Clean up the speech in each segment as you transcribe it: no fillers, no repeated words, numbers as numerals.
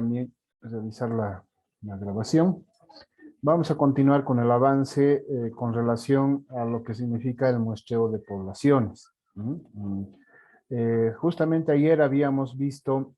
también realizar la grabación. Vamos a continuar con el avance con relación a lo que significa el muestreo de poblaciones. Justamente ayer habíamos visto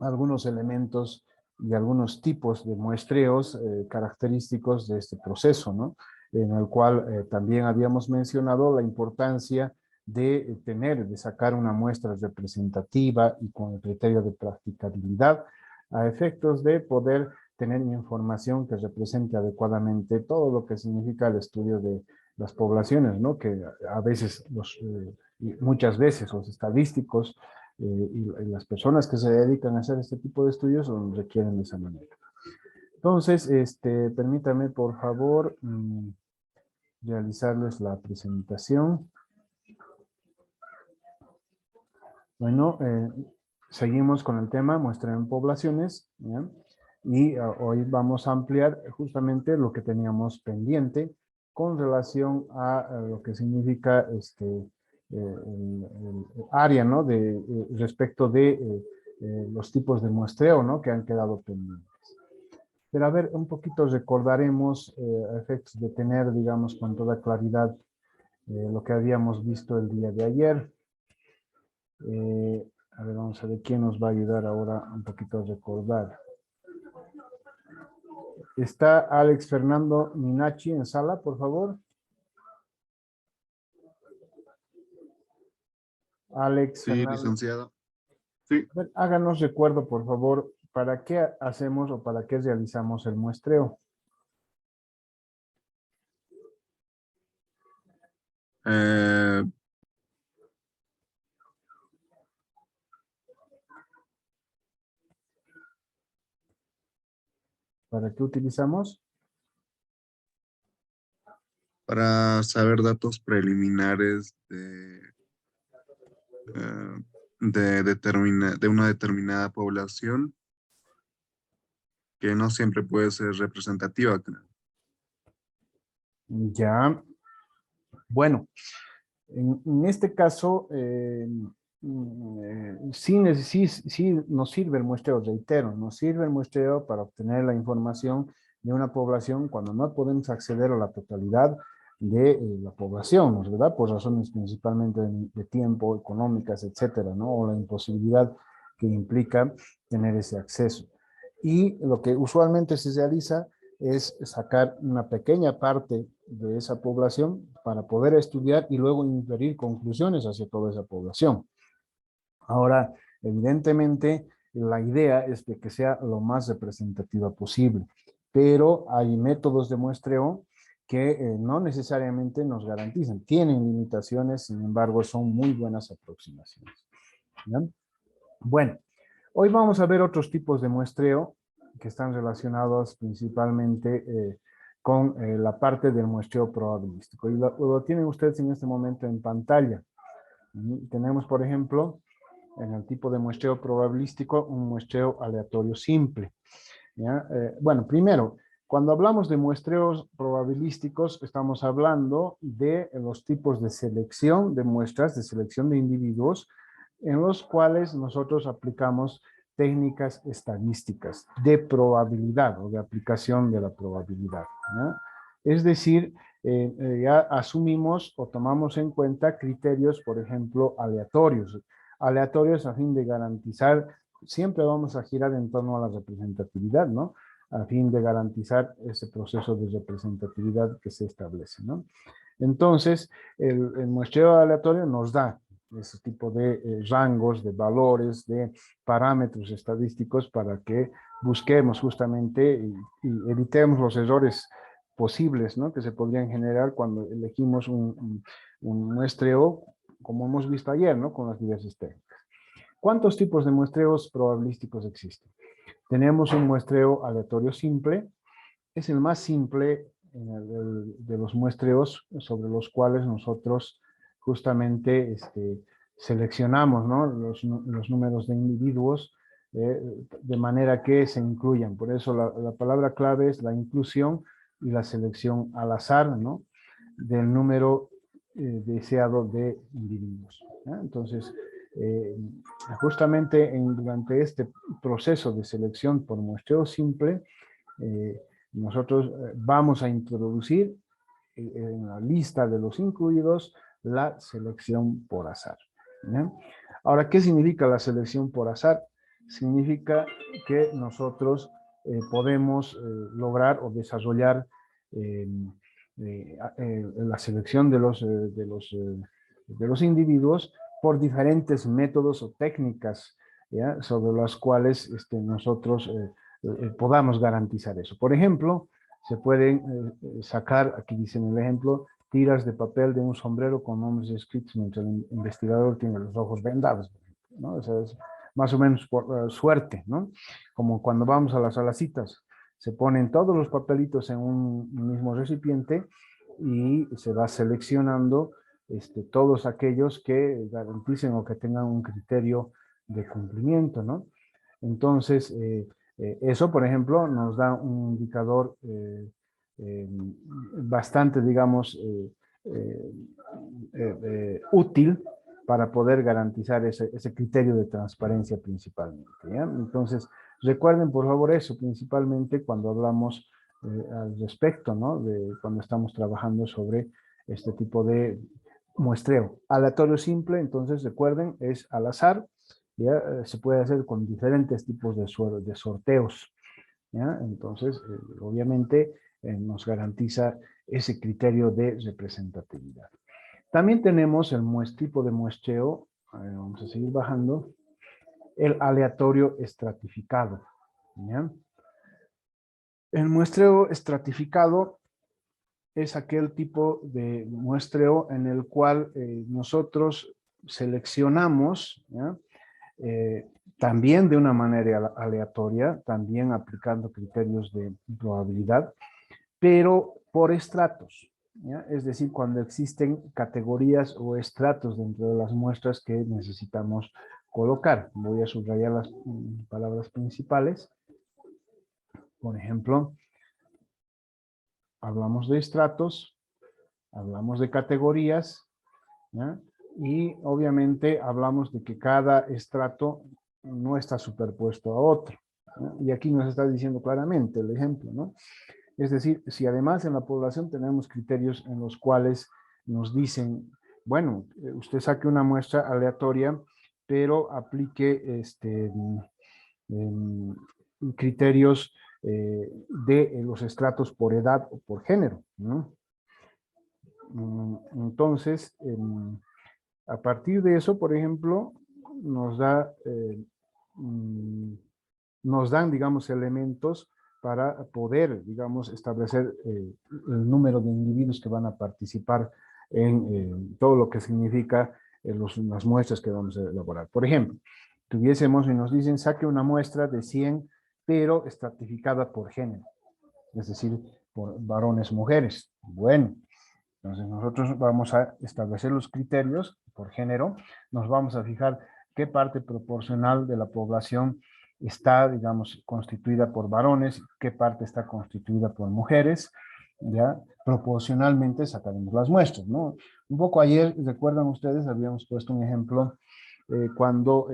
algunos elementos y algunos tipos de muestreos característicos de este proceso, ¿no? En el cual también habíamos mencionado la importancia de de sacar una muestra representativa y con el criterio de practicabilidad a efectos de poder tener información que represente adecuadamente todo lo que significa el estudio de las poblaciones, ¿no? Que a veces, muchas veces los estadísticos y las personas que se dedican a hacer este tipo de estudios requieren de esa manera. Entonces, permítame por favor realizarles la presentación. Bueno, seguimos con el tema muestra en poblaciones, ¿ya? Y hoy vamos a ampliar justamente lo que teníamos pendiente con relación a lo que significa el área, ¿no? Respecto de los tipos de muestreo, ¿no? Que han quedado pendientes. Pero a ver, un poquito recordaremos a efectos de tener, digamos, con toda claridad lo que habíamos visto el día de ayer. A ver, vamos a ver quién nos va a ayudar ahora un poquito a recordar. ¿Está Alex Fernando Minachi en sala, por favor? Alex Sí, Fernando. licenciado. Sí. A ver, háganos recuerdo, por favor, ¿para qué hacemos o para qué realizamos el muestreo? ¿Para qué utilizamos? Para saber datos preliminares de una determinada población que no siempre puede ser representativa. Ya. Bueno, en este caso, sí nos sirve el muestreo, reitero, nos sirve el muestreo para obtener la información de una población cuando no podemos acceder a la totalidad de la población, ¿no es verdad? Por razones principalmente de tiempo, económicas, etcétera, ¿no? O la imposibilidad que implica tener ese acceso. Y lo que usualmente se realiza es sacar una pequeña parte de esa población para poder estudiar y luego inferir conclusiones hacia toda esa población. Ahora, evidentemente, la idea es de que sea lo más representativa posible, pero hay métodos de muestreo que no necesariamente nos garantizan, tienen limitaciones, sin embargo, son muy buenas aproximaciones. ¿Ya? Bueno, hoy vamos a ver otros tipos de muestreo que están relacionados principalmente con la parte del muestreo probabilístico. Y lo tienen ustedes en este momento en pantalla. Tenemos, por ejemplo, en el tipo de muestreo probabilístico, un muestreo aleatorio simple. ¿Ya? Bueno, primero, cuando hablamos de muestreos probabilísticos, estamos hablando de los tipos de selección de muestras, de selección de individuos, en los cuales nosotros aplicamos técnicas estadísticas de probabilidad o de aplicación de la probabilidad, ¿no? Es decir, ya asumimos o tomamos en cuenta criterios, por ejemplo, aleatorios. Aleatorios a fin de garantizar, siempre vamos a girar en torno a la representatividad, ¿no? A fin de garantizar ese proceso de representatividad que se establece, ¿no? Entonces, el muestreo aleatorio nos da ese tipo de rangos, de valores, de parámetros estadísticos para que busquemos justamente y evitemos los errores posibles, ¿no? Que se podrían generar cuando elegimos un muestreo, como hemos visto ayer, ¿no? Con las diversas técnicas. ¿Cuántos tipos de muestreos probabilísticos existen? Tenemos un muestreo aleatorio simple, es el más simple de los muestreos sobre los cuales nosotros justamente seleccionamos, ¿no? los números de individuos de manera que se incluyan. Por eso la palabra clave es la inclusión y la selección al azar, ¿no? Del número deseado de individuos. ¿Eh? Entonces, justamente durante este proceso de selección por muestreo simple, nosotros vamos a introducir en la lista de los incluidos la selección por azar. ¿Ya? Ahora, ¿qué significa la selección por azar? Significa que nosotros podemos lograr o desarrollar la selección de los individuos por diferentes métodos o técnicas, ¿ya? Sobre las cuales nosotros podamos garantizar eso. Por ejemplo, se pueden sacar, aquí dice en el ejemplo, tiras de papel de un sombrero con nombres escritos mientras el investigador tiene los ojos vendados, ¿no? O sea, es más o menos por suerte, ¿no? Como cuando vamos a las citas, se ponen todos los papelitos en un mismo recipiente y se va seleccionando todos aquellos que garanticen o que tengan un criterio de cumplimiento, ¿no? Entonces, eso, por ejemplo, nos da un indicador bastante, digamos, útil para poder garantizar ese criterio de transparencia principalmente, ¿ya? Entonces, recuerden por favor eso, principalmente cuando hablamos al respecto, ¿no? De cuando estamos trabajando sobre este tipo de muestreo. Aleatorio simple, entonces recuerden, es al azar, ¿ya? Se puede hacer con diferentes tipos de sorteos, ¿ya? Entonces, obviamente, nos garantiza ese criterio de representatividad. También tenemos el tipo de muestreo, vamos a seguir bajando, el aleatorio estratificado, ¿ya? El muestreo estratificado es aquel tipo de muestreo en el cual nosotros seleccionamos, ¿ya? También de una manera aleatoria, también aplicando criterios de probabilidad, pero por estratos, ¿ya? Es decir, cuando existen categorías o estratos dentro de las muestras que necesitamos colocar. Voy a subrayar las palabras principales. Por ejemplo, hablamos de estratos, hablamos de categorías, ¿ya? Y obviamente hablamos de que cada estrato no está superpuesto a otro, ¿no? Y aquí nos está diciendo claramente el ejemplo, ¿no? Es decir, si además en la población tenemos criterios en los cuales nos dicen, bueno, usted saque una muestra aleatoria, pero aplique criterios de los estratos por edad o por género, ¿no? Entonces, a partir de eso, por ejemplo, nos dan, digamos, elementos para poder, digamos, establecer el número de individuos que van a participar en todo lo que significa las muestras que vamos a elaborar. Por ejemplo, tuviésemos y nos dicen, saque una muestra de 100, pero estratificada por género, es decir, por varones, mujeres. Bueno, entonces nosotros vamos a establecer los criterios por género, nos vamos a fijar qué parte proporcional de la población está, digamos, constituida por varones, qué parte está constituida por mujeres, ya proporcionalmente sacaremos las muestras, ¿no? Un poco ayer, recuerdan ustedes, habíamos puesto un ejemplo cuando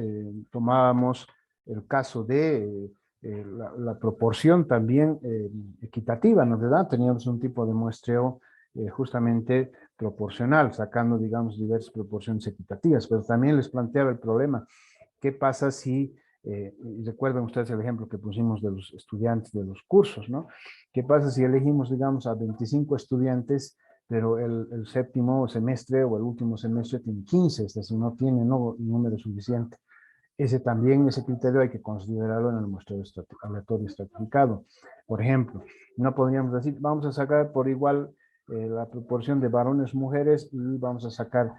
tomábamos el caso de la proporción también equitativa, ¿no? ¿Verdad? Teníamos un tipo de muestreo justamente proporcional, sacando, digamos, diversas proporciones equitativas, pero también les planteaba el problema, ¿qué pasa si, recuerdan ustedes el ejemplo que pusimos de los estudiantes de los cursos, ¿no? ¿Qué pasa si elegimos, digamos, a 25 estudiantes, pero el séptimo semestre o el último semestre tiene 15, es decir, no tiene número suficiente? Ese criterio hay que considerarlo en el muestreo aleatorio estratificado. Por ejemplo, no podríamos decir, vamos a sacar por igual la proporción de varones, mujeres, y vamos a sacar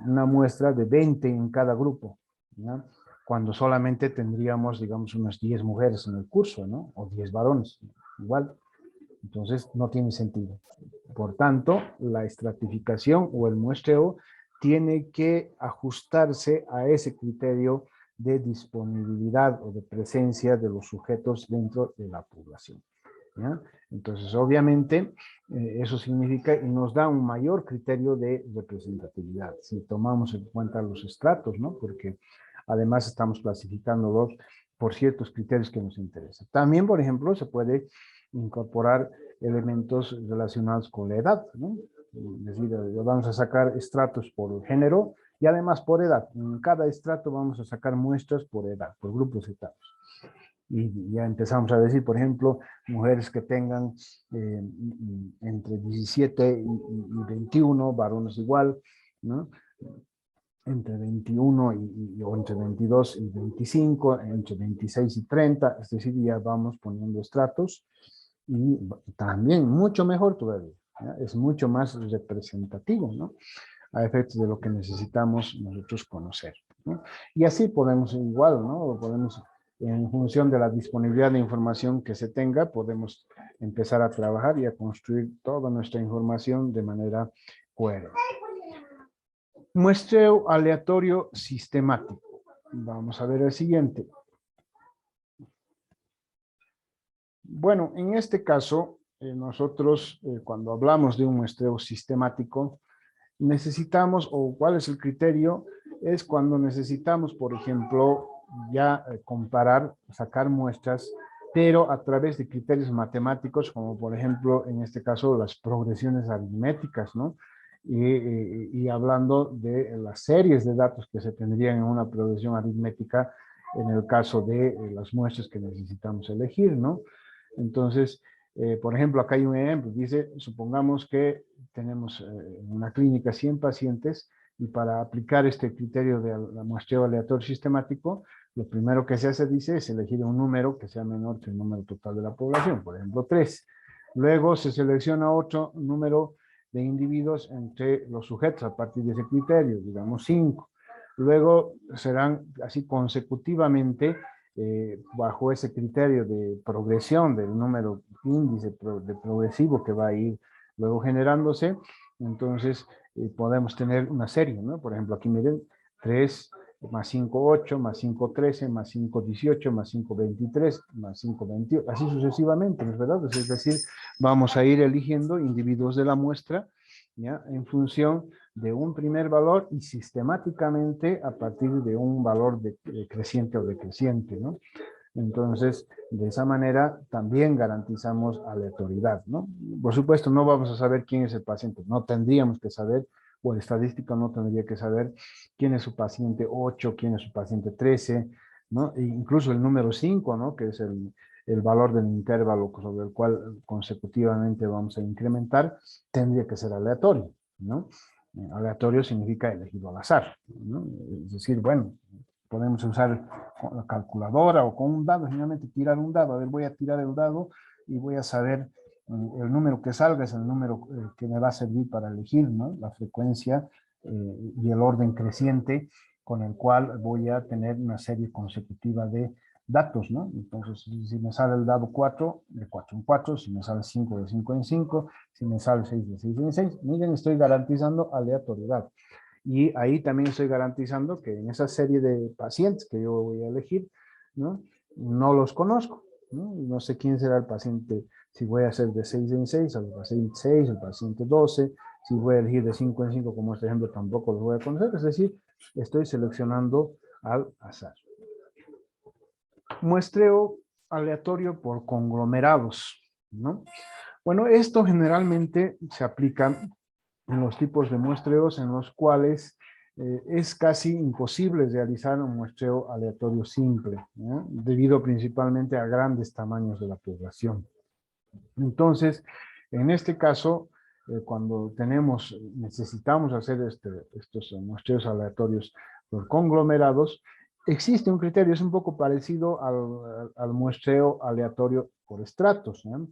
una muestra de 20 en cada grupo, ¿no? Cuando solamente tendríamos, digamos, unas 10 mujeres en el curso, ¿no? O 10 varones, igual. Entonces, no tiene sentido. Por tanto, la estratificación o el muestreo tiene que ajustarse a ese criterio de disponibilidad o de presencia de los sujetos dentro de la población. ¿ya? Entonces, obviamente, eso significa y nos da un mayor criterio de representatividad, si tomamos en cuenta los estratos, ¿no? Porque además estamos clasificándolos por ciertos criterios que nos interesan. También, por ejemplo, se puede incorporar elementos relacionados con la edad, ¿no? Es decir, vamos a sacar estratos por género y además por edad. En cada estrato vamos a sacar muestras por edad, por grupos etarios. Y ya empezamos a decir, por ejemplo, mujeres que tengan entre 17 y 21, varones igual, ¿no? Entre 21 o entre 22 y 25, entre 26 y 30, es decir, ya vamos poniendo estratos y también mucho mejor todavía, ¿ya? Es mucho más representativo, ¿no? A efectos de lo que necesitamos nosotros conocer, ¿no? Y así podemos igual, ¿no? Podemos, en función de la disponibilidad de información que se tenga, podemos empezar a trabajar y a construir toda nuestra información de manera coherente. Muestreo aleatorio sistemático. Vamos a ver el siguiente. Bueno, en este caso, nosotros cuando hablamos de un muestreo sistemático, necesitamos, o cuál es el criterio, es cuando necesitamos, por ejemplo, ya comparar, sacar muestras, pero a través de criterios matemáticos, como por ejemplo, en este caso, las progresiones aritméticas, ¿no? Y hablando de las series de datos que se tendrían en una progresión aritmética en el caso de las muestras que necesitamos elegir, ¿no? Entonces, por ejemplo, acá hay un ejemplo, dice, supongamos que tenemos en una clínica 100 pacientes y para aplicar este criterio de la muestreo aleatorio sistemático, lo primero que se hace, dice, es elegir un número que sea menor que el número total de la población, por ejemplo, 3. Luego se selecciona otro número de individuos entre los sujetos a partir de ese criterio, digamos 5. Luego serán así consecutivamente bajo ese criterio de progresión del número índice de progresivo que va a ir luego generándose, entonces podemos tener una serie, ¿no? Por ejemplo, aquí miren, 3 más 5, 8, más 5, 13, más 5, 18, más 5, 23, más 5, 21, así sucesivamente, ¿no es verdad? Es decir, vamos a ir eligiendo individuos de la muestra, ¿ya? En función de un primer valor y sistemáticamente a partir de un valor creciente o decreciente, ¿no? Entonces, de esa manera también garantizamos aleatoriedad, ¿no? Por supuesto, no vamos a saber quién es el paciente, no tendríamos que saber, o el estadístico no tendría que saber quién es su paciente 8, quién es su paciente 13, ¿no? E incluso el número 5, ¿no? Que es el valor del intervalo sobre el cual consecutivamente vamos a incrementar, tendría que ser aleatorio, ¿no? Aleatorio significa elegido al azar, ¿no? Es decir, bueno, podemos usar con la calculadora o con un dado, generalmente tirar un dado. A ver, voy a tirar el dado y voy a saber el número que salga es el número que me va a servir para elegir, ¿no? La frecuencia y el orden creciente con el cual voy a tener una serie consecutiva de datos, ¿no? Entonces, si me sale el dado 4, de 4 en 4, si me sale 5, de 5 en 5, si me sale 6, de 6 en 6, miren, estoy garantizando aleatoriedad. Y ahí también estoy garantizando que en esa serie de pacientes que yo voy a elegir, ¿no? No los conozco, ¿no? No sé quién será el paciente, si voy a hacer de 6 en 6, el paciente 6, el paciente 12, si voy a elegir de 5 en 5, como este ejemplo, tampoco los voy a conocer, es decir, estoy seleccionando al azar. Muestreo aleatorio por conglomerados, ¿no? Bueno, esto generalmente se aplica en los tipos de muestreos en los cuales es casi imposible realizar un muestreo aleatorio simple, ¿no? Debido principalmente a grandes tamaños de la población. Entonces, en este caso, cuando necesitamos hacer estos muestreos aleatorios por conglomerados, existe un criterio, es un poco parecido al muestreo aleatorio por estratos, ¿no?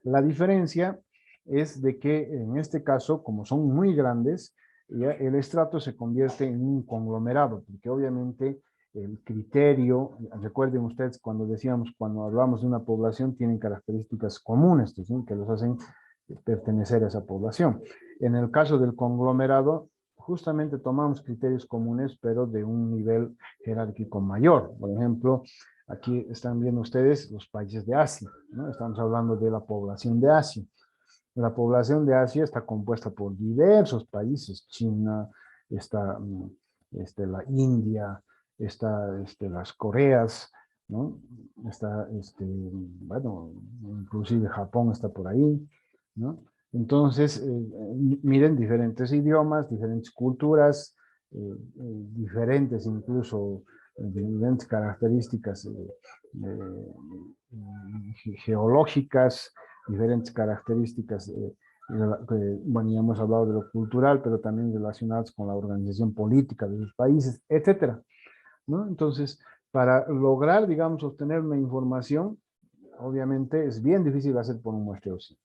La diferencia es de que en este caso, como son muy grandes, ya el estrato se convierte en un conglomerado, porque obviamente el criterio, recuerden ustedes cuando hablamos de una población, tienen características comunes, ¿sí? Que los hacen pertenecer a esa población. En el caso del conglomerado, justamente tomamos criterios comunes, pero de un nivel jerárquico mayor. Por ejemplo, Aquí están viendo ustedes los países de Asia, ¿no? Estamos hablando de la población de Asia. La población de Asia está compuesta por diversos países. China, está la India, está las Coreas, ¿no? Está, bueno, inclusive Japón está por ahí, ¿no? Entonces, miren, diferentes idiomas, diferentes culturas, diferentes incluso, diferentes características geológicas, diferentes características, bueno, ya hemos hablado de lo cultural, pero también relacionadas con la organización política de los países, etcétera, ¿no? Entonces, para lograr, digamos, obtener una información, obviamente es bien difícil hacer por un muestreo simple.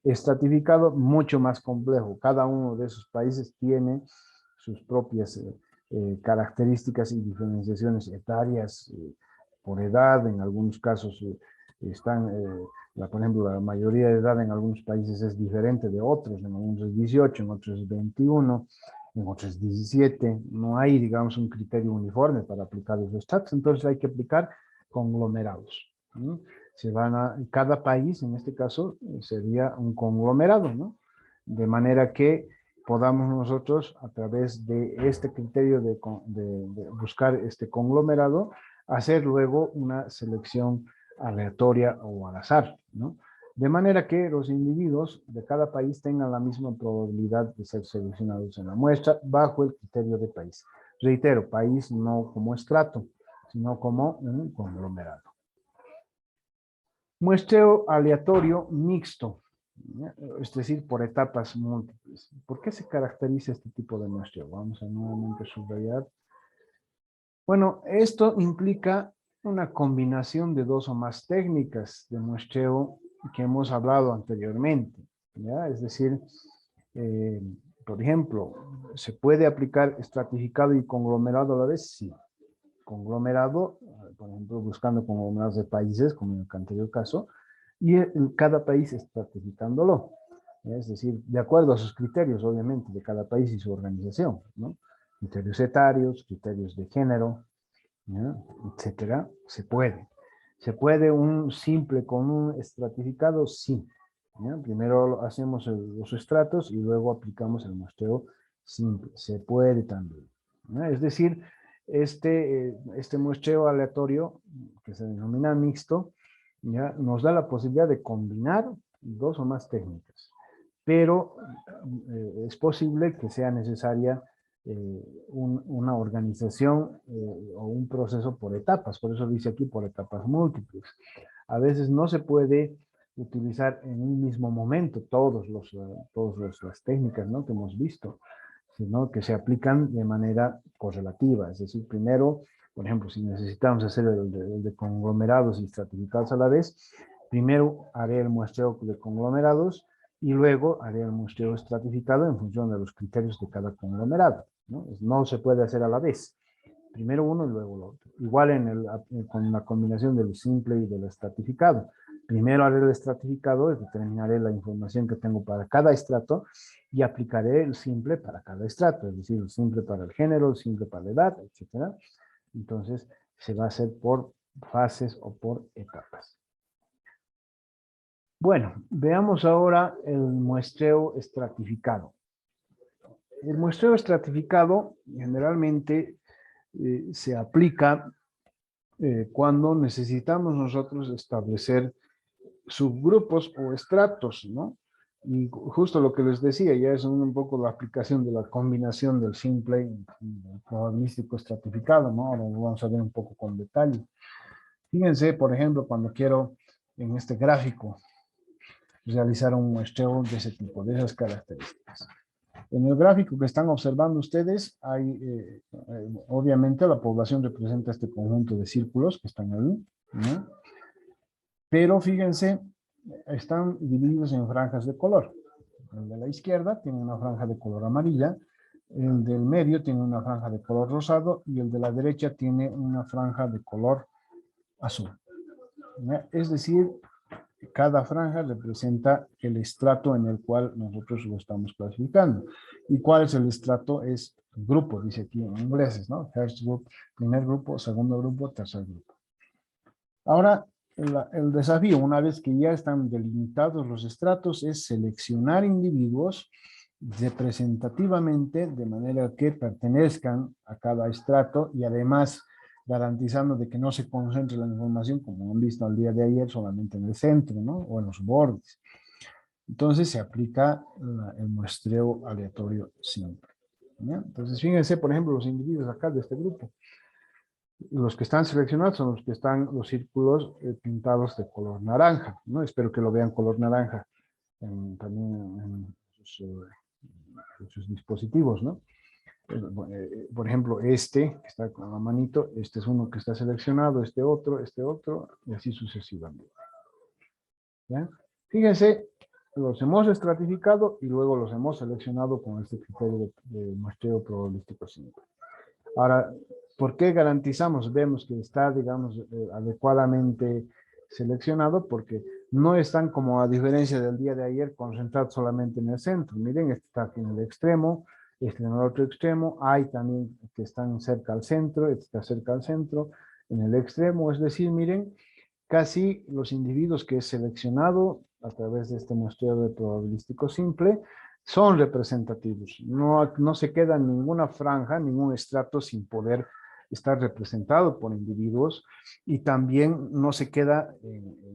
Estratificado, mucho más complejo. Cada uno de esos países tiene sus propias características y diferenciaciones etarias, por edad, en algunos casos están, por ejemplo, la mayoría de edad en algunos países es diferente de otros, en algunos es 18, en otros es 21, en otros es 17, no hay, digamos, un criterio uniforme para aplicar los estratos, entonces hay que aplicar conglomerados, ¿no? Cada país, en este caso, sería un conglomerado, ¿no? De manera que podamos nosotros, a través de este criterio de buscar este conglomerado, hacer luego una selección aleatoria o al azar, ¿no? De manera que los individuos de cada país tengan la misma probabilidad de ser seleccionados en la muestra bajo el criterio de país. Reitero, país no como estrato, sino como un conglomerado. Muestreo aleatorio mixto, es decir, por etapas múltiples. ¿Por qué se caracteriza este tipo de muestreo? Vamos a nuevamente subrayar. Bueno, esto implica una combinación de dos o más técnicas de muestreo que hemos hablado anteriormente, ¿ya? Es decir, eh, por ejemplo, ¿se puede aplicar estratificado y conglomerado a la vez? Sí. Conglomerado, por ejemplo, buscando conglomerados de países, como en el anterior caso, y cada país estratificándolo. Es decir, de acuerdo a sus criterios, obviamente, de cada país y su organización, ¿no? Criterios etarios, criterios de género, ¿ya? Etcétera, se puede. ¿Se puede un simple con un estratificado? Sí. ¿Ya? Primero hacemos los estratos y luego aplicamos el muestreo simple. Se puede también, ¿ya? Es decir, este muestreo aleatorio, que se denomina mixto, ¿ya? Nos da la posibilidad de combinar dos o más técnicas, pero es posible que sea necesaria una organización o un proceso por etapas, por eso dice aquí por etapas múltiples. A veces no se puede utilizar en un mismo momento todas las técnicas, ¿no?, que hemos visto, sino que se aplican de manera correlativa, es decir, primero, por ejemplo, si necesitamos hacer el de conglomerados y estratificados a la vez, primero haré el muestreo de conglomerados y luego haré el muestreo estratificado en función de los criterios de cada conglomerado, ¿no? No se puede hacer a la vez. Primero uno y luego el otro. Igual con la combinación del simple y del estratificado. Primero haré el estratificado y determinaré la información que tengo para cada estrato y aplicaré el simple para cada estrato, es decir, el simple para el género, el simple para la edad, etc. Entonces, se va a hacer por fases o por etapas. Bueno, veamos ahora el muestreo estratificado. El muestreo estratificado generalmente se aplica cuando necesitamos nosotros establecer subgrupos o estratos, ¿no? Y justo lo que les decía, ya es un poco la aplicación de la combinación del simple y del probabilístico estratificado, ¿no? Ahora lo vamos a ver un poco con detalle. Fíjense, por ejemplo, cuando quiero en este gráfico realizar un muestreo de ese tipo, de esas características. En el gráfico que están observando ustedes, hay, obviamente la población representa este conjunto de círculos que están ahí, ¿no? Pero fíjense, están divididos en franjas de color. El de la izquierda tiene una franja de color amarilla, el del medio tiene una franja de color rosado y el de la derecha tiene una franja de color azul, ¿ya? Es decir, cada franja representa el estrato en el cual nosotros lo estamos clasificando. ¿Y cuál es el estrato? Es grupo, dice aquí en inglés, ¿no? First group, primer grupo, segundo grupo, tercer grupo. Ahora, el desafío, una vez que ya están delimitados los estratos, es seleccionar individuos representativamente de manera que pertenezcan a cada estrato y además garantizando de que no se concentre la información, como han visto al día de ayer, solamente en el centro, ¿no? O en los bordes. Entonces se aplica el muestreo aleatorio siempre, ¿ya? Entonces fíjense, por ejemplo, los individuos acá de este grupo. Los que están seleccionados son los que están los círculos pintados de color naranja, ¿no? Espero que lo vean color naranja también en sus dispositivos, ¿no? Por ejemplo, este que está con la manito, este es uno que está seleccionado, este otro, y así sucesivamente, ¿ya? Fíjense, los hemos estratificado y luego los hemos seleccionado con este criterio de muestreo probabilístico simple. Ahora, ¿por qué garantizamos? Vemos que está, digamos, adecuadamente seleccionado porque no están como a diferencia del día de ayer concentrados solamente en el centro. Miren, este está aquí en el extremo, este en el otro extremo, hay también que están cerca al centro, este está cerca al centro, en el extremo, es decir, miren, casi los individuos que he seleccionado a través de este muestreo de probabilístico simple son representativos. No se queda ninguna franja, ningún estrato sin poder estar representado por individuos y también no se queda,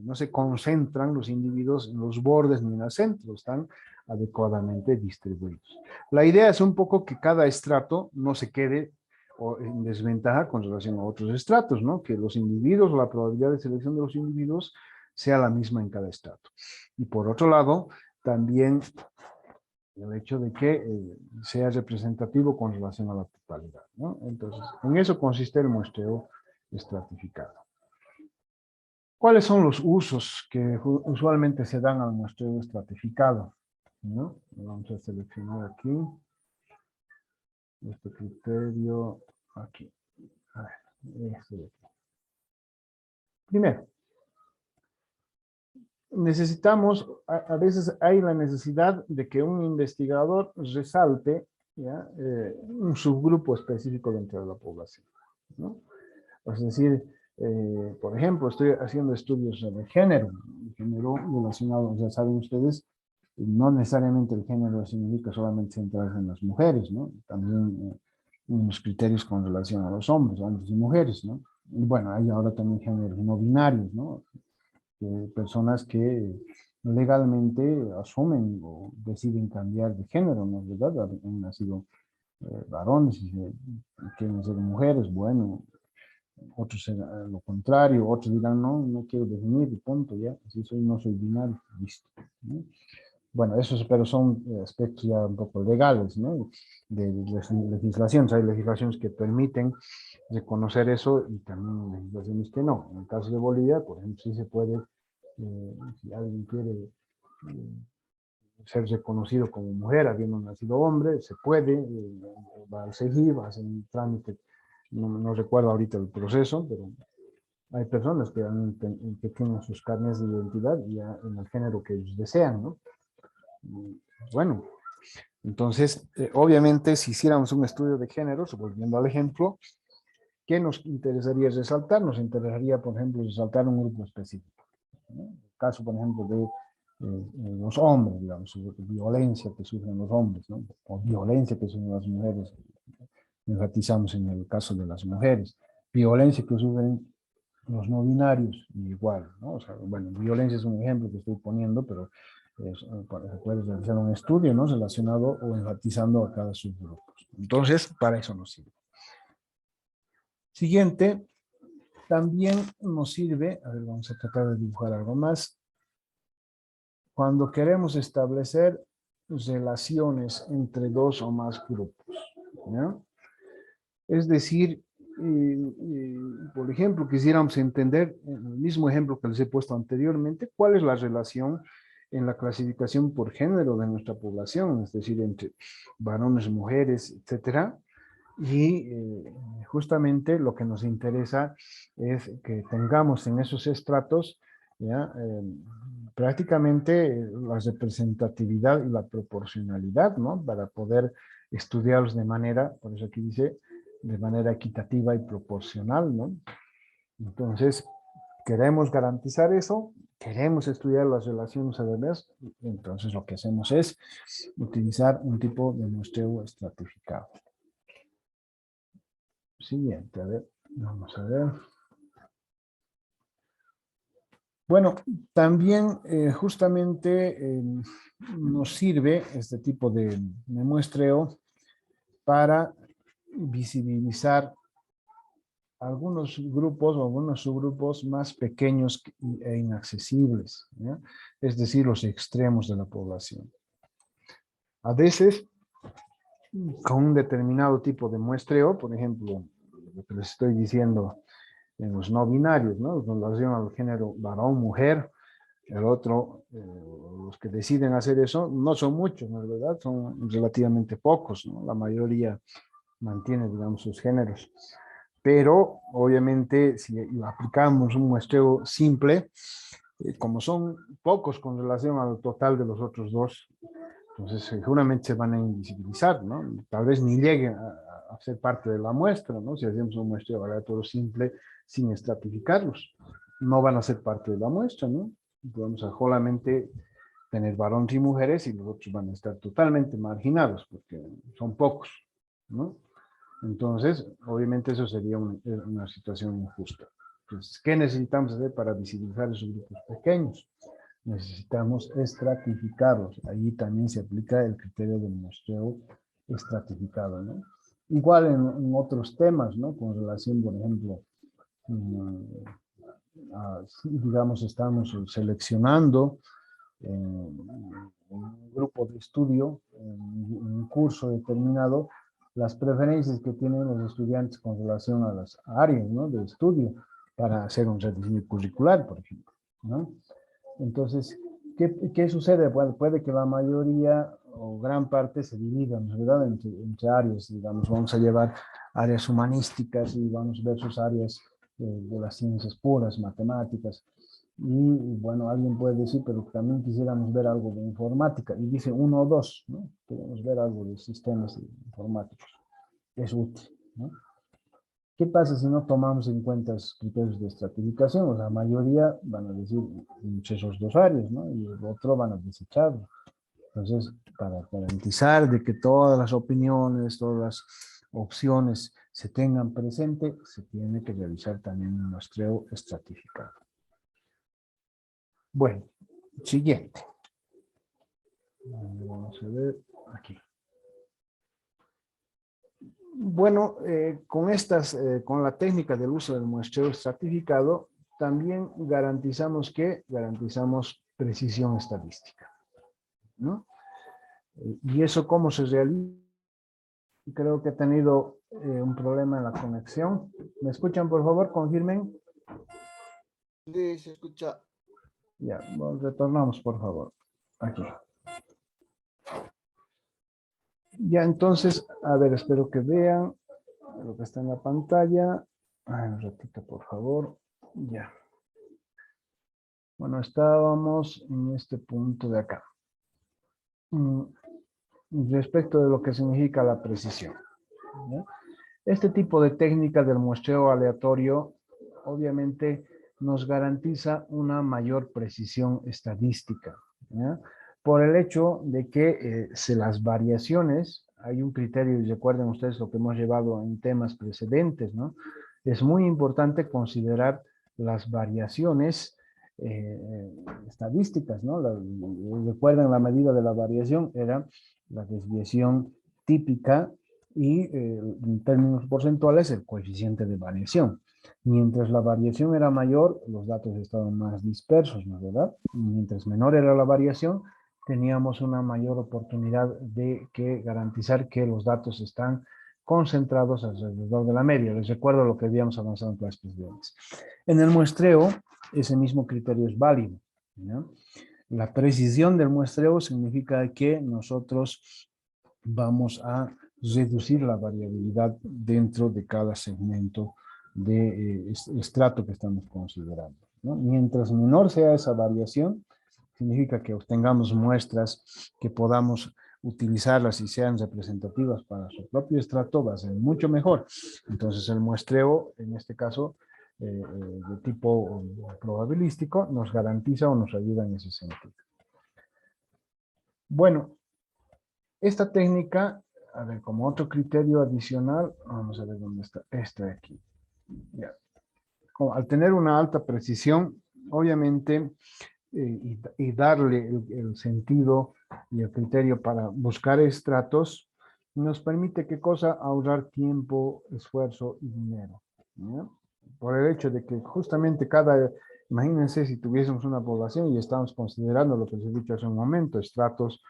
no se concentran los individuos en los bordes ni en el centro, están adecuadamente distribuidos. La idea es un poco que cada estrato no se quede en desventaja con relación a otros estratos, ¿no? Que los individuos, la probabilidad de selección de los individuos sea la misma en cada estrato. Y por otro lado, también el hecho de que sea representativo con relación a la totalidad, ¿no? Entonces, en eso consiste el muestreo estratificado. ¿Cuáles son los usos que usualmente se dan al muestreo estratificado? ¿No? Vamos a seleccionar aquí este criterio aquí. A ver, este de aquí. Primero, necesitamos, a veces hay la necesidad de que un investigador resalte, ¿ya? Un subgrupo específico dentro de la población, ¿no? Es decir, por ejemplo, estoy haciendo estudios sobre género relacionado, ya saben ustedes, no necesariamente el género significa solamente centrarse en las mujeres, ¿no? También unos criterios con relación a los hombres, hombres y mujeres, ¿no? Y bueno, hay ahora también géneros no binarios, ¿no? Personas que legalmente asumen o deciden cambiar de género, ¿no es verdad? Han nacido varones y quieren ser mujeres, bueno, otros serán lo contrario, otros dirán, no, no quiero definir, y punto, ya, así soy, no soy binario, listo, ¿no? Bueno, esos, pero son aspectos ya un poco legales, ¿no? De legislaciones, hay legislaciones que permiten reconocer eso y también legislaciones que no. En el caso de Bolivia, por ejemplo, sí se puede, si alguien quiere ser reconocido como mujer, habiendo nacido hombre, se puede, va al CEGI, va a hacer un trámite, no recuerdo ahorita el proceso, pero hay personas que tienen sus carnes de identidad ya en el género que ellos desean, ¿no? Bueno, entonces, obviamente, si hiciéramos un estudio de géneros, volviendo al ejemplo, ¿qué nos interesaría resaltar? Nos interesaría, por ejemplo, resaltar un grupo específico, ¿no? El caso, por ejemplo, de los hombres, digamos, violencia que sufren los hombres, ¿no? O violencia que sufren las mujeres. Enfatizamos en el caso de las mujeres. Violencia que sufren los no binarios, igual, ¿no? O sea, bueno, violencia es un ejemplo que estoy poniendo, pero se puede realizar un estudio, ¿no? Relacionado o enfatizando a cada subgrupo. Entonces, para eso nos sirve. Siguiente, también nos sirve, a ver, vamos a tratar de dibujar algo más, cuando queremos establecer relaciones entre dos o más grupos, ¿no? Es decir, por ejemplo, quisiéramos entender, el mismo ejemplo que les he puesto anteriormente, cuál es la relación en la clasificación por género de nuestra población, es decir, entre varones, mujeres, etcétera. Y justamente lo que nos interesa es que tengamos en esos estratos, ¿ya? Prácticamente la representatividad y la proporcionalidad, ¿no? Para poder estudiarlos de manera, por eso aquí dice, de manera equitativa y proporcional, ¿no? Entonces, queremos garantizar eso, queremos estudiar las relaciones adversas, entonces lo que hacemos es utilizar un tipo de muestreo estratificado. Siguiente, a ver, vamos a ver. Bueno, también justamente nos sirve este tipo de muestreo para visibilizar algunos grupos o algunos subgrupos más pequeños e inaccesibles, ¿ya? Es decir, los extremos de la población. A veces, con un determinado tipo de muestreo, por ejemplo, lo que les estoy diciendo en los no binarios, ¿no? En relación al género varón-mujer, el otro, los que deciden hacer eso, no son muchos, ¿no es verdad? Son relativamente pocos, ¿no? La mayoría mantiene, digamos, sus géneros. Pero, obviamente, si aplicamos un muestreo simple, como son pocos con relación al total de los otros dos, entonces seguramente se van a invisibilizar, ¿no? Tal vez ni lleguen a ser parte de la muestra, ¿no? Si hacemos un muestreo aleatorio simple sin estratificarlos, no van a ser parte de la muestra, ¿no? Vamos a solamente tener varones y mujeres y los otros van a estar totalmente marginados porque son pocos, ¿no? Entonces, obviamente eso sería una situación injusta. Entonces, ¿qué necesitamos hacer para visibilizar esos grupos pequeños? Necesitamos estratificarlos. Ahí también se aplica el criterio del muestreo estratificado, ¿no? Igual en otros temas, ¿no? Con relación, por ejemplo, digamos, estamos seleccionando un grupo de estudio, en un curso determinado, las preferencias que tienen los estudiantes con relación a las áreas, ¿no? De estudio para hacer un rediseño curricular, por ejemplo, ¿no? Entonces, ¿qué sucede? Bueno, puede que la mayoría o gran parte se dividan, ¿verdad? Entre áreas, digamos, vamos a llevar áreas humanísticas y vamos versus áreas de las ciencias puras, matemáticas. Y bueno, alguien puede decir, pero también quisiéramos ver algo de informática. Y dice uno o dos, ¿no? Queremos ver algo de sistemas informáticos. Es útil, ¿no? ¿Qué pasa si no tomamos en cuenta los criterios de estratificación? La mayoría van a decir esos dos áreas, ¿no? Y el otro van a desecharlo. Entonces, para garantizar de que todas las opiniones, todas las opciones se tengan presente, se tiene que realizar también un muestreo estratificado. Bueno, siguiente. Vamos a ver aquí. Bueno, con la técnica del uso del muestreo estratificado, también garantizamos precisión estadística, ¿no? ¿Y eso cómo se realiza? Creo que he tenido un problema en la conexión. ¿Me escuchan, por favor? Confirmen. Sí, se escucha. Ya, bueno, retornamos, por favor. Aquí. Ya, entonces, a ver, espero que vean lo que está en la pantalla. Un ratito, por favor. Ya. Bueno, estábamos en este punto de acá. Respecto de lo que significa la precisión, ¿ya? Este tipo de técnica del muestreo aleatorio, obviamente, nos garantiza una mayor precisión estadística, ¿ya? Por el hecho de que las variaciones, hay un criterio, y recuerden ustedes lo que hemos llevado en temas precedentes, ¿no? Es muy importante considerar las variaciones estadísticas, ¿no? Recuerden, la medida de la variación era la desviación típica y en términos porcentuales el coeficiente de variación. Mientras la variación era mayor, los datos estaban más dispersos, ¿no es verdad? Mientras menor era la variación, teníamos una mayor oportunidad de garantizar que los datos están concentrados alrededor de la media. Les recuerdo lo que habíamos avanzado en clases precedentes. En el muestreo, ese mismo criterio es válido, ¿no? La precisión del muestreo significa que nosotros vamos a reducir la variabilidad dentro de cada segmento de estrato que estamos considerando, ¿no? Mientras menor sea esa variación, significa que obtengamos muestras que podamos utilizarlas y sean representativas para su propio estrato, va a ser mucho mejor. Entonces el muestreo, en este caso, de tipo probabilístico nos garantiza o nos ayuda en ese sentido. Bueno, esta técnica, a ver, como otro criterio adicional, vamos a ver dónde está, este de aquí. Ya. Al tener una alta precisión, obviamente, y darle el sentido y el criterio para buscar estratos, nos permite, ¿qué cosa? Ahorrar tiempo, esfuerzo y dinero, ¿ya? Por el hecho de que justamente imagínense si tuviésemos una población y estamos considerando lo que les he dicho hace un momento, estratos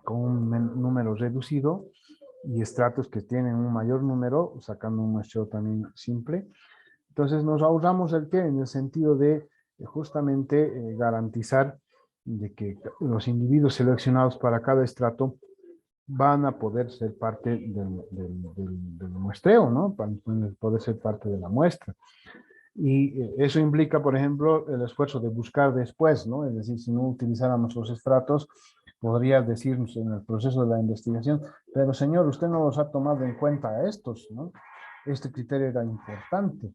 con un número reducido y estratos que tienen un mayor número, sacando un muestreo también simple. Entonces nos ahorramos el qué, en el sentido de justamente garantizar de que los individuos seleccionados para cada estrato van a poder ser parte del muestreo, ¿no? Van a poder ser parte de la muestra. Y eso implica, por ejemplo, el esfuerzo de buscar después, ¿no? Es decir, si no utilizáramos los estratos, podría decirnos en el proceso de la investigación, pero señor, usted no los ha tomado en cuenta a estos, ¿no? Este criterio era importante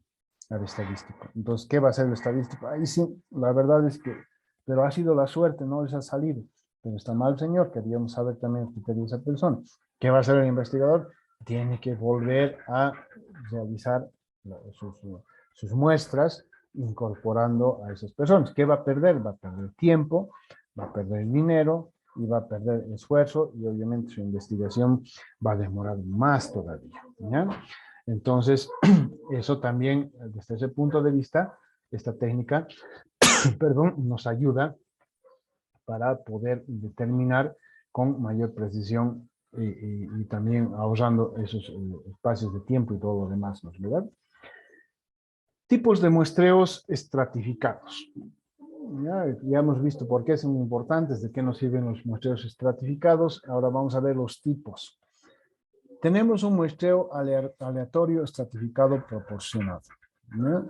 al estadístico. Entonces, ¿qué va a hacer el estadístico? Ahí sí, la verdad es que, pero ha sido la suerte, no les ha salido. Pero está mal, señor, queríamos saber también el criterio de esa persona. ¿Qué va a hacer el investigador? Tiene que volver a realizar sus muestras incorporando a esas personas. ¿Qué va a perder? Va a perder tiempo, va a perder dinero y va a perder esfuerzo y obviamente su investigación va a demorar más todavía, ¿ya? Entonces, eso también, desde ese punto de vista, esta técnica, perdón, nos ayuda para poder determinar con mayor precisión y también ahorrando esos espacios de tiempo y todo lo demás, ¿no es verdad? Tipos de muestreos estratificados. Ya hemos visto por qué son importantes, de qué nos sirven los muestreos estratificados. Ahora vamos a ver los tipos. Tenemos un muestreo aleatorio estratificado proporcionado, ¿no?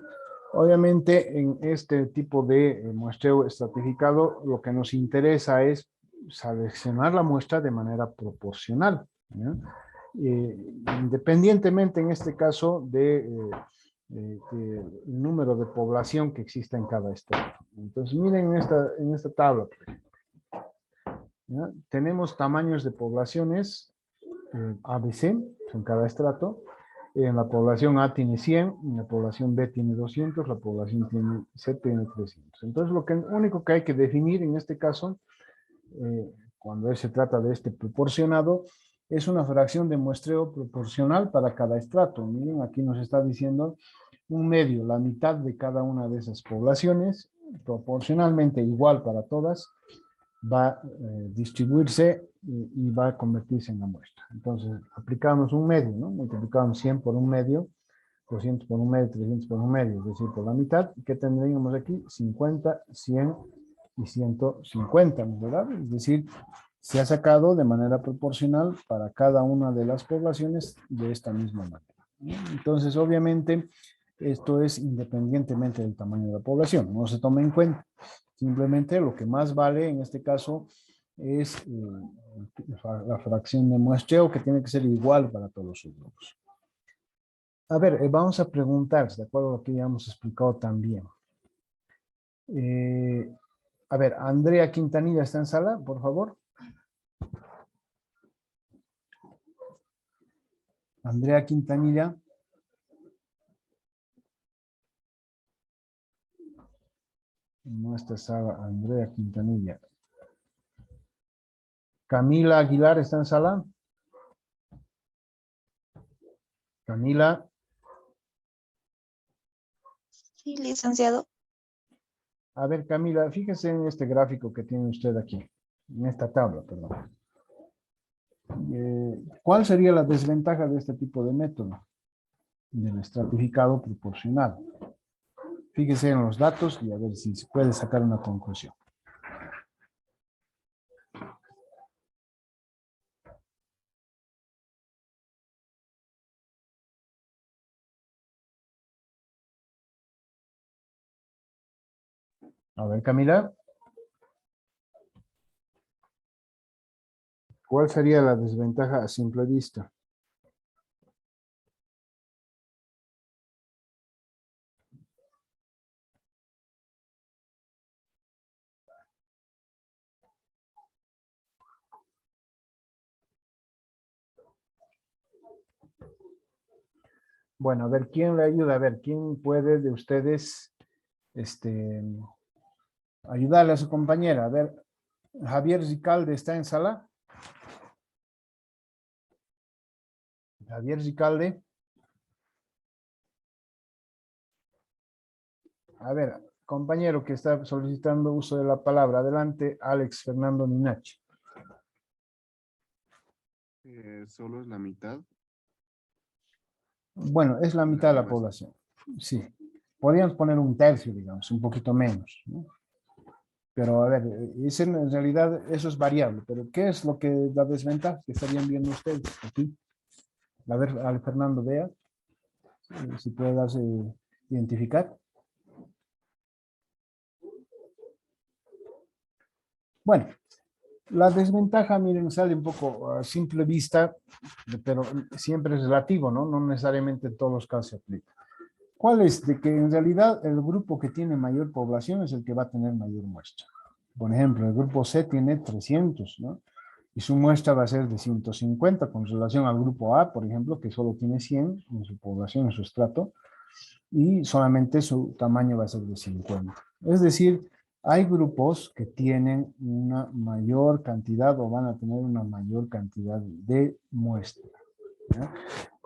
Obviamente, en este tipo de muestreo estratificado, lo que nos interesa es seleccionar la muestra de manera proporcional, ¿no? Independientemente, en este caso, del número de población que exista en cada estado. Entonces, miren en esta tabla, ¿ya? Tenemos tamaños de poblaciones ABC en cada estrato. En la población A tiene 100, en la población B tiene 200, la población C tiene 300. Entonces, lo único que hay que definir en este caso, cuando se trata de este proporcionado, es una fracción de muestreo proporcional para cada estrato. Miren, aquí nos está diciendo un medio, la mitad de cada una de esas poblaciones, proporcionalmente igual para todas, va a distribuirse y va a convertirse en la muestra. Entonces, aplicamos un medio, ¿no? Multiplicamos 100 por un medio, 200 por un medio, 300 por un medio, es decir, por la mitad. ¿Qué tendríamos aquí? 50, 100 y 150, ¿verdad? Es decir, se ha sacado de manera proporcional para cada una de las poblaciones de esta misma manera. Entonces, obviamente, esto es independientemente del tamaño de la población, no se toma en cuenta. Simplemente lo que más vale en este caso es la fracción de muestreo, que tiene que ser igual para todos los subgrupos. A ver, vamos a preguntar, de acuerdo a lo que ya hemos explicado también. A ver, Andrea Quintanilla está en sala, por favor. Andrea Quintanilla. No está sala, Andrea Quintanilla. Camila Aguilar está en sala. Camila. Sí, licenciado. A ver, Camila, fíjese en este gráfico que tiene usted aquí, en esta tabla, perdón. ¿Cuál sería la desventaja de este tipo de método? Del estratificado proporcional. Fíjese en los datos y a ver si se puede sacar una conclusión. A ver, Camila. ¿Cuál sería la desventaja a simple vista? Bueno, a ver, ¿quién le ayuda? A ver, ¿quién puede de ustedes ayudarle a su compañera? A ver, Javier Ricalde está en sala. Javier Ricalde. A ver, compañero que está solicitando uso de la palabra. Adelante, Alex Fernando Minachi. Solo es la mitad. Bueno, es la mitad de la muestra. población. Sí. Podríamos poner un tercio, digamos, un poquito menos, ¿no? Pero a ver, en realidad eso es variable. Pero ¿qué es lo que la desventaja que estarían viendo ustedes aquí? A ver, al Fernando, vea si puede darse identificar. Bueno, la desventaja, miren, sale un poco a simple vista, pero siempre es relativo, ¿no? No necesariamente en todos los casos se aplica. ¿Cuál es? De que en realidad el grupo que tiene mayor población es el que va a tener mayor muestra. Por ejemplo, el grupo C tiene 300, ¿no? Y su muestra va a ser de 150 con relación al grupo A, por ejemplo, que solo tiene 100 en su población, en su estrato, y solamente su tamaño va a ser de 50. Es decir, hay grupos que tienen una mayor cantidad o van a tener una mayor cantidad de muestra, ¿ya?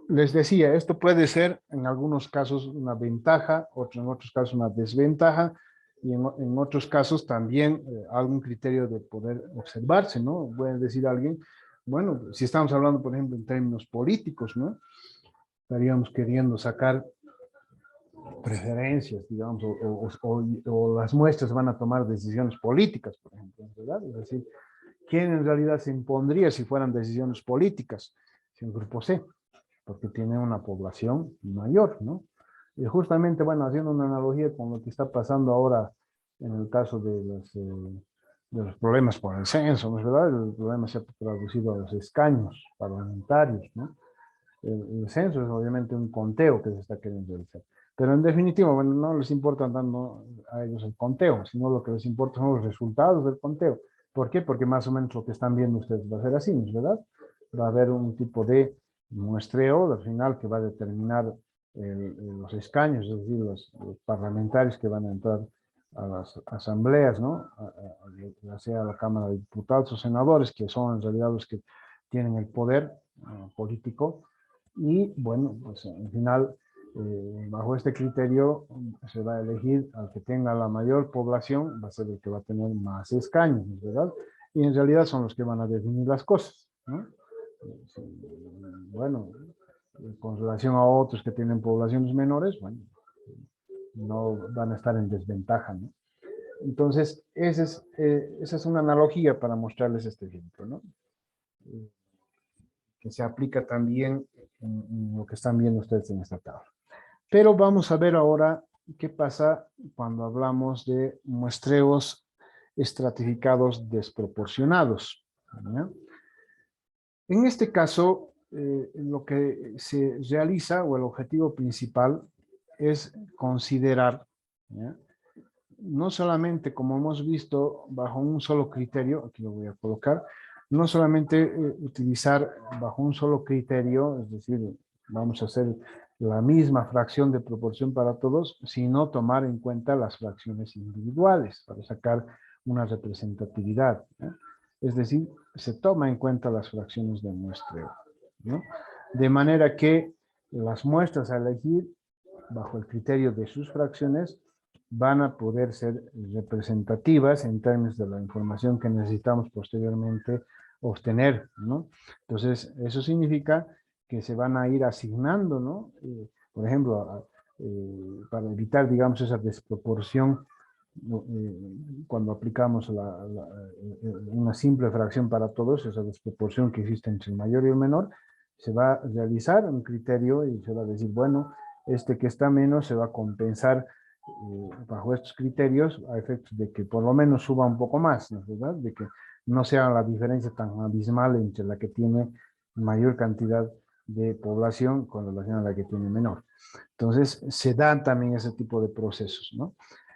Les decía, esto puede ser en algunos casos una ventaja, en otros casos una desventaja, y en otros casos también algún criterio de poder observarse, ¿no? Puede decir alguien, bueno, si estamos hablando, por ejemplo, en términos políticos, ¿no? Estaríamos queriendo sacar preferencias, digamos, o las muestras van a tomar decisiones políticas, por ejemplo, ¿verdad? Es decir, ¿quién en realidad se impondría si fueran decisiones políticas? Si el grupo C, porque tiene una población mayor, ¿no? Y justamente, bueno, haciendo una analogía con lo que está pasando ahora en el caso de los problemas por el censo, ¿no es verdad? El problema se ha traducido a los escaños parlamentarios, ¿no? El censo es obviamente un conteo que se está queriendo realizar. Pero en definitiva, bueno, no les importa tanto a ellos el conteo, sino lo que les importa son los resultados del conteo. ¿Por qué? Porque más o menos lo que están viendo ustedes va a ser así, ¿no es verdad? Va a haber un tipo de muestreo al final que va a determinar los escaños, es decir, los parlamentarios que van a entrar a las asambleas, ¿no? Ya sea la Cámara de Diputados o senadores, que son en realidad los que tienen el poder político. Y bueno, pues al final, bajo este criterio, se va a elegir al que tenga la mayor población, va a ser el que va a tener más escaños, ¿verdad? Y en realidad son los que van a definir las cosas, ¿no? Bueno, con relación a otros que tienen poblaciones menores, bueno, no van a estar en desventaja, ¿no? Entonces, esa es una analogía para mostrarles este ejemplo, ¿no? Que se aplica también en lo que están viendo ustedes en esta tabla. Pero vamos a ver ahora qué pasa cuando hablamos de muestreos estratificados desproporcionados, ¿ya? En este caso, lo que se realiza o el objetivo principal es considerar, ¿ya? No solamente, como hemos visto, bajo un solo criterio, aquí lo voy a colocar, no solamente utilizar bajo un solo criterio, es decir, vamos a hacer la misma fracción de proporción para todos, sino tomar en cuenta las fracciones individuales para sacar una representatividad, ¿no? Es decir, se toma en cuenta las fracciones de muestreo, ¿no? De manera que las muestras a elegir bajo el criterio de sus fracciones van a poder ser representativas en términos de la información que necesitamos posteriormente obtener, ¿no? Entonces, eso significa que se van a ir asignando, ¿no? Por ejemplo, para evitar, digamos, esa desproporción, cuando aplicamos una simple fracción para todos, esa desproporción que existe entre el mayor y el menor, se va a realizar un criterio y se va a decir, bueno, este que está menos se va a compensar bajo estos criterios a efectos de que por lo menos suba un poco más, ¿no es verdad? De que no sea la diferencia tan abismal entre la que tiene mayor cantidad de población con relación a la que tiene menor. Entonces, se dan también ese tipo de procesos, ¿no?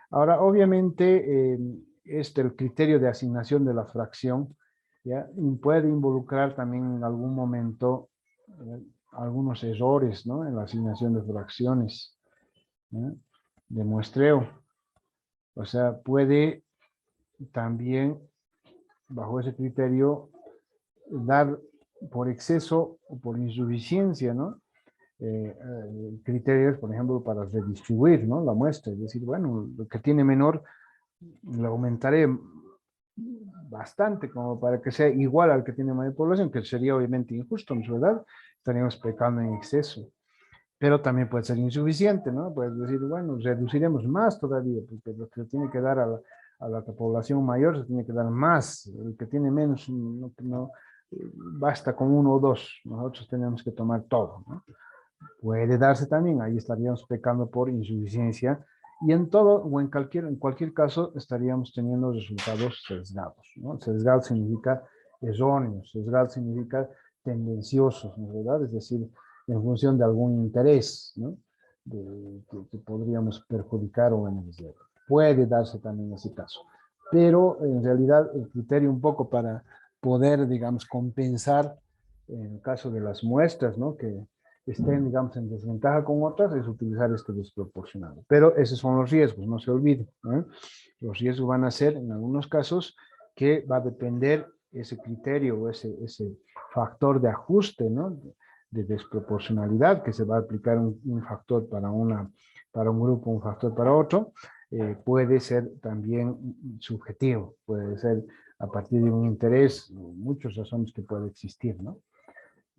Ahora, obviamente, el criterio de asignación de la fracción, ¿ya? Puede involucrar también en algún momento algunos errores, ¿no? En la asignación de fracciones, ¿no? De muestreo. O sea, puede también, bajo ese criterio, dar por exceso o por insuficiencia, ¿no? Criterios, por ejemplo, para redistribuir, ¿no? La muestra, es decir, bueno, lo que tiene menor lo aumentaré bastante como para que sea igual al que tiene mayor población, que sería obviamente injusto, ¿no es verdad? Estaríamos pecando en exceso. Pero también puede ser insuficiente, ¿no? Puedes decir, bueno, reduciremos más todavía, porque lo que tiene que dar a la población mayor se tiene que dar más. El que tiene menos, no, basta con uno o dos. Nosotros tenemos que tomar todo, ¿no? Puede darse también, ahí estaríamos pecando por insuficiencia y en todo o en cualquier caso estaríamos teniendo resultados sesgados, ¿no? Sesgado significa erróneos, sesgado significa tendenciosos, ¿no es verdad? Es decir, en función de algún interés, ¿no? Que podríamos perjudicar o beneficiar. Puede darse también ese caso, pero en realidad el criterio un poco para poder, digamos, compensar en el caso de las muestras, ¿no? Que estén, digamos, en desventaja con otras, es utilizar este desproporcionado. Pero esos son los riesgos, no se olviden, ¿eh? Los riesgos van a ser, en algunos casos, que va a depender ese criterio o ese factor de ajuste, ¿no? De desproporcionalidad, que se va a aplicar un factor para un grupo, un factor para otro, puede ser también subjetivo, puede ser a partir de un interés, muchas razones que puede existir, ¿no?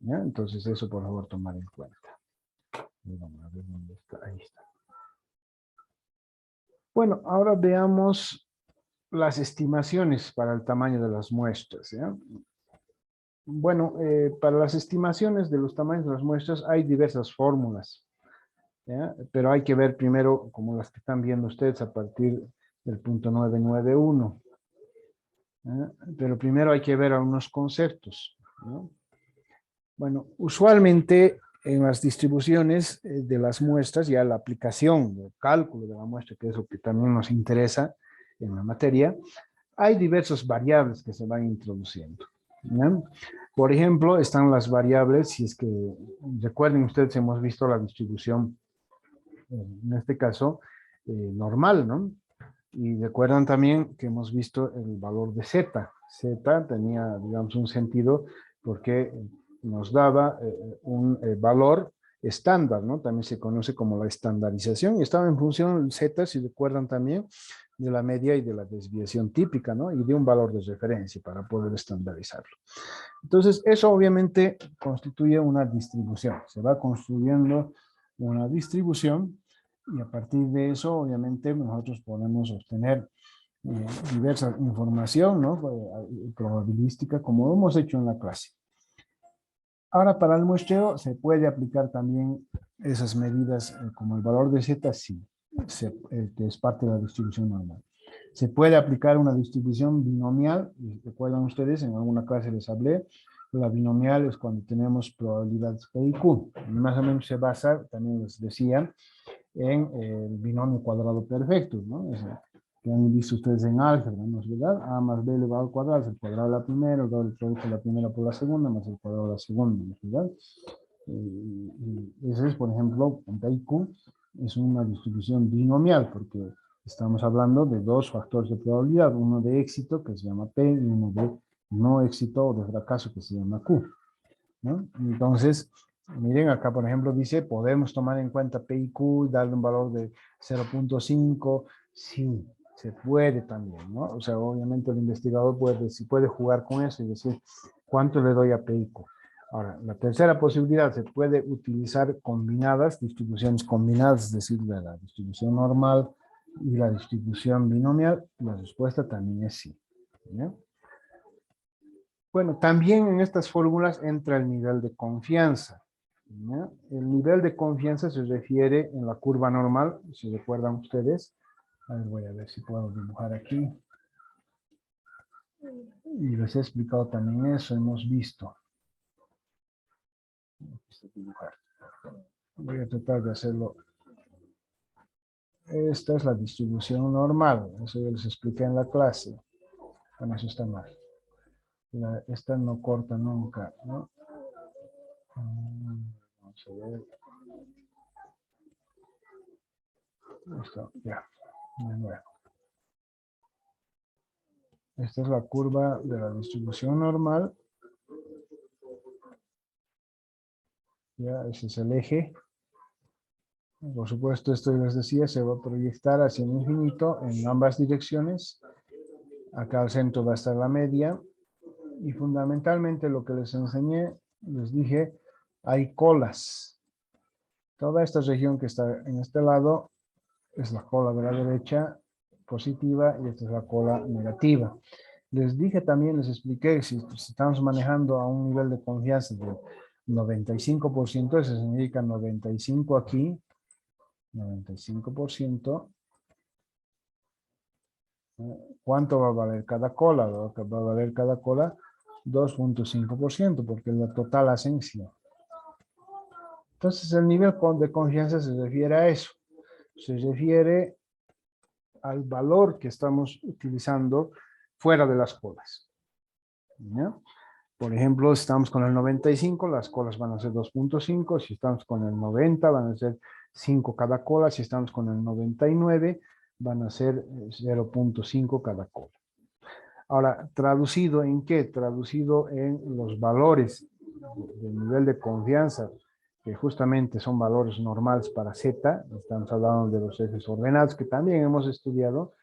¿Ya? Entonces eso por favor tomar en cuenta. Vamos a ver dónde está. Ahí está. Bueno, ahora veamos las estimaciones para el tamaño de las muestras, ¿ya? Bueno, para las estimaciones de los tamaños de las muestras hay diversas fórmulas, ¿ya? Pero hay que ver primero, como las que están viendo ustedes a partir del punto 991. ¿Ya? Pero primero hay que ver algunos conceptos, ¿no? Bueno, usualmente en las distribuciones de las muestras, ya la aplicación, el cálculo de la muestra, que es lo que también nos interesa en la materia, hay diversas variables que se van introduciendo, ¿no? Por ejemplo, están las variables, si es que recuerden ustedes, hemos visto la distribución, en este caso, normal, ¿no? Y recuerdan también que hemos visto el valor de Z. Z tenía, digamos, un sentido porque nos daba un valor estándar, ¿no? También se conoce como la estandarización y estaba en función Z, si recuerdan también, de la media y de la desviación típica, ¿no? Y de un valor de referencia para poder estandarizarlo. Entonces, eso obviamente constituye una distribución. Se va construyendo una distribución y a partir de eso, obviamente, nosotros podemos obtener diversa información, ¿no? Probabilística, como hemos hecho en la clase. Ahora, para el muestreo, ¿se puede aplicar también esas medidas como el valor de Z? Sí, que es parte de la distribución normal. Se puede aplicar una distribución binomial, recuerdan ustedes, en alguna clase les hablé, la binomial es cuando tenemos probabilidades P y Q. Más o menos se basa, también les decía, en el binomio cuadrado perfecto, ¿no? Que han visto ustedes en álgebra, ¿no es verdad? A más B elevado al cuadrado es el cuadrado de la primera, el producto de la primera por la segunda, más el cuadrado de la segunda, ¿no es verdad? Ese es, por ejemplo, en P y Q, es una distribución binomial, porque estamos hablando de dos factores de probabilidad, uno de éxito, que se llama P, y uno de no éxito o de fracaso, que se llama Q, ¿no? Entonces, miren, acá por ejemplo dice, podemos tomar en cuenta P y Q y darle un valor de 0.5. Sí, se puede también, ¿no? O sea, obviamente el investigador puede jugar con eso y decir, ¿cuánto le doy a P y Q? Ahora, la tercera posibilidad, se puede utilizar combinadas, distribuciones combinadas, es decir, la distribución normal y la distribución binomial. La respuesta también es sí, ¿no? Bueno, también en estas fórmulas entra el nivel de confianza, ¿no? El nivel de confianza se refiere en la curva normal, si recuerdan ustedes. A ver, voy a ver si puedo dibujar aquí. Y les he explicado también eso, hemos visto. Voy a tratar de hacerlo. Esta es la distribución normal, eso ya les expliqué en la clase. Bueno, eso está mal. Esta no corta nunca, ¿no? Vamos a ver. Esto, ya. De nuevo. Esta es la curva de la distribución normal. Ya, ese es el eje. Por supuesto, esto les decía, se va a proyectar hacia el infinito en ambas direcciones. Acá al centro va a estar la media. Y fundamentalmente lo que les enseñé, les dije, hay colas. Toda esta región que está en este lado es la cola de la derecha positiva y esta es la cola negativa. Les dije también, les expliqué, si estamos manejando a un nivel de confianza del 95%, eso significa 95 aquí, 95%. ¿Cuánto va a valer cada cola? Va a valer cada cola 2.5%, porque es la total ascensión. Entonces, el nivel de confianza se refiere a eso. Se refiere al valor que estamos utilizando fuera de las colas. ¿Ya? Por ejemplo, si estamos con el 95, las colas van a ser 2.5. Si estamos con el 90, van a ser 5 cada cola. Si estamos con el 99, van a ser 0.5 cada cola. Ahora, ¿traducido en qué? Traducido en los valores del nivel de confianza, que justamente son valores normales para Z, estamos hablando de los ejes ordenados, que también hemos estudiado,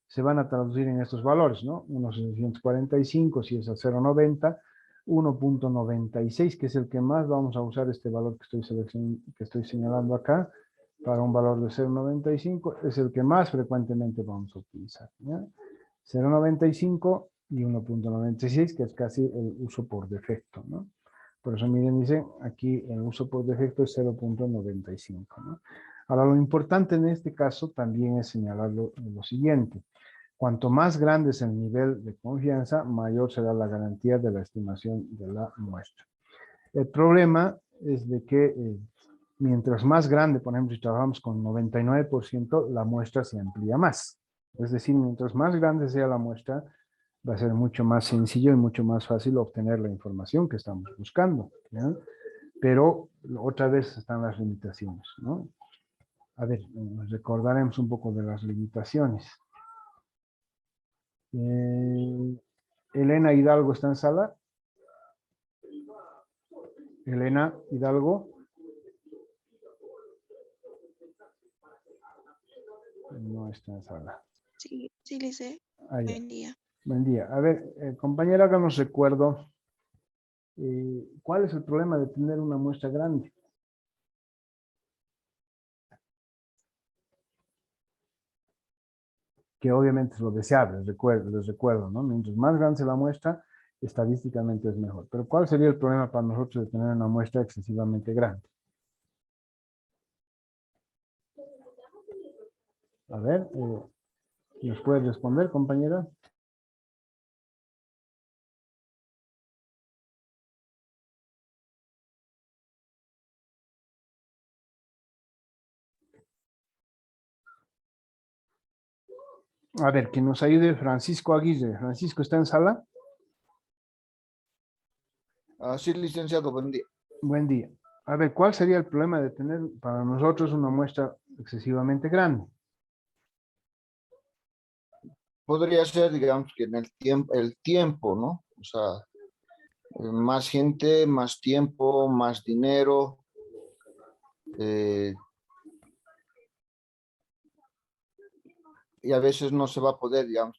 se van a traducir en estos valores, ¿no? 1.645, si es a 0.90, 1.96, que es el que más vamos a usar, este valor que estoy señalando acá, para un valor de 0.95, es el que más frecuentemente vamos a utilizar, ¿ya? 0.95 y 1.96, que es casi el uso por defecto, ¿no? Por eso, miren, dice, aquí el uso por defecto es 0.95, ¿no? Ahora, lo importante en este caso también es señalar lo siguiente. Cuanto más grande es el nivel de confianza, mayor será la garantía de la estimación de la muestra. El problema es de que mientras más grande, por ejemplo, si trabajamos con 99%, la muestra se amplía más. Es decir, mientras más grande sea la muestra, va a ser mucho más sencillo y mucho más fácil obtener la información que estamos buscando, ¿ya? Pero otra vez están las limitaciones, ¿no? A ver, recordaremos un poco de las limitaciones. Elena Hidalgo está en sala. Elena Hidalgo. No está en sala. Sí, sí, Lice. Ah, ya. Buen día. Buen día. A ver, compañera, háganos recuerdo. ¿Cuál es el problema de tener una muestra grande? Que obviamente es lo deseable, les recuerdo, ¿no? Mientras más grande sea la muestra, estadísticamente es mejor. Pero ¿cuál sería el problema para nosotros de tener una muestra excesivamente grande? A ver, ¿nos puede responder, compañera? A ver, que nos ayude Francisco Aguirre. Francisco, ¿está en sala? Sí, licenciado, buen día. Buen día. A ver, ¿cuál sería el problema de tener para nosotros una muestra excesivamente grande? Podría ser, digamos, que en el tiempo, ¿no? O sea, más gente, más tiempo, más dinero. eh, y a veces no se va a poder, digamos,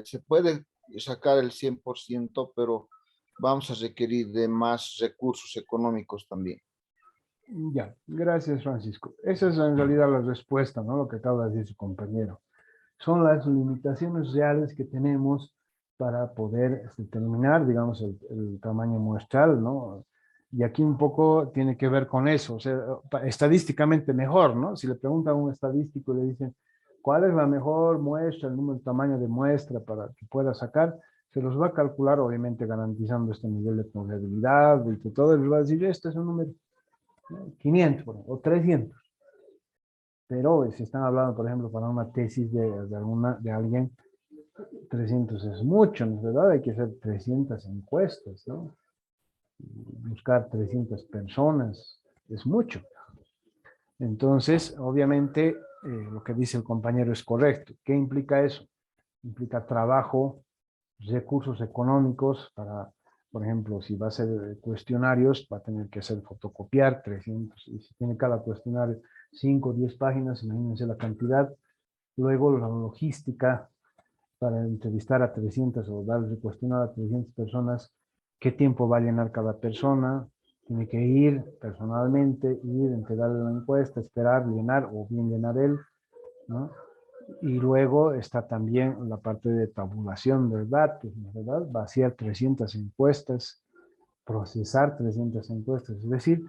se puede sacar el 100%, pero vamos a requerir de más recursos económicos también. Ya, gracias, Francisco. Esa es en realidad la respuesta, ¿no? Lo que acaba de decir su compañero. Son las limitaciones reales que tenemos para poder determinar, digamos, el tamaño muestral, ¿no? Y aquí un poco tiene que ver con eso, o sea, estadísticamente mejor, ¿no? Si le preguntan a un estadístico y le dicen, ¿cuál es la mejor muestra, el número, el tamaño de muestra para que pueda sacar? Se los va a calcular, obviamente, garantizando este nivel de confiabilidad y que todo, les va a decir, este es un número, ¿no? 500 por ejemplo, o 300. Pero si están hablando, por ejemplo, para una tesis de alguien, 300 es mucho, ¿no es verdad? Hay que hacer 300 encuestas, ¿no? Buscar 300 personas, es mucho. Entonces, obviamente, lo que dice el compañero es correcto. ¿Qué implica eso? Implica trabajo, recursos económicos para, por ejemplo, si va a hacer cuestionarios, va a tener que hacer fotocopiar 300, y si tiene cada cuestionario 5 o 10 páginas, imagínense la cantidad. Luego la logística para entrevistar a 300 o darle cuestionar a 300 personas, qué tiempo va a llenar cada persona, tiene que ir personalmente, entregarle la encuesta, esperar, llenar o bien llenar él, ¿no? Y luego está también la parte de tabulación de datos, ¿verdad? Vaciar 300 encuestas, procesar 300 encuestas, es decir,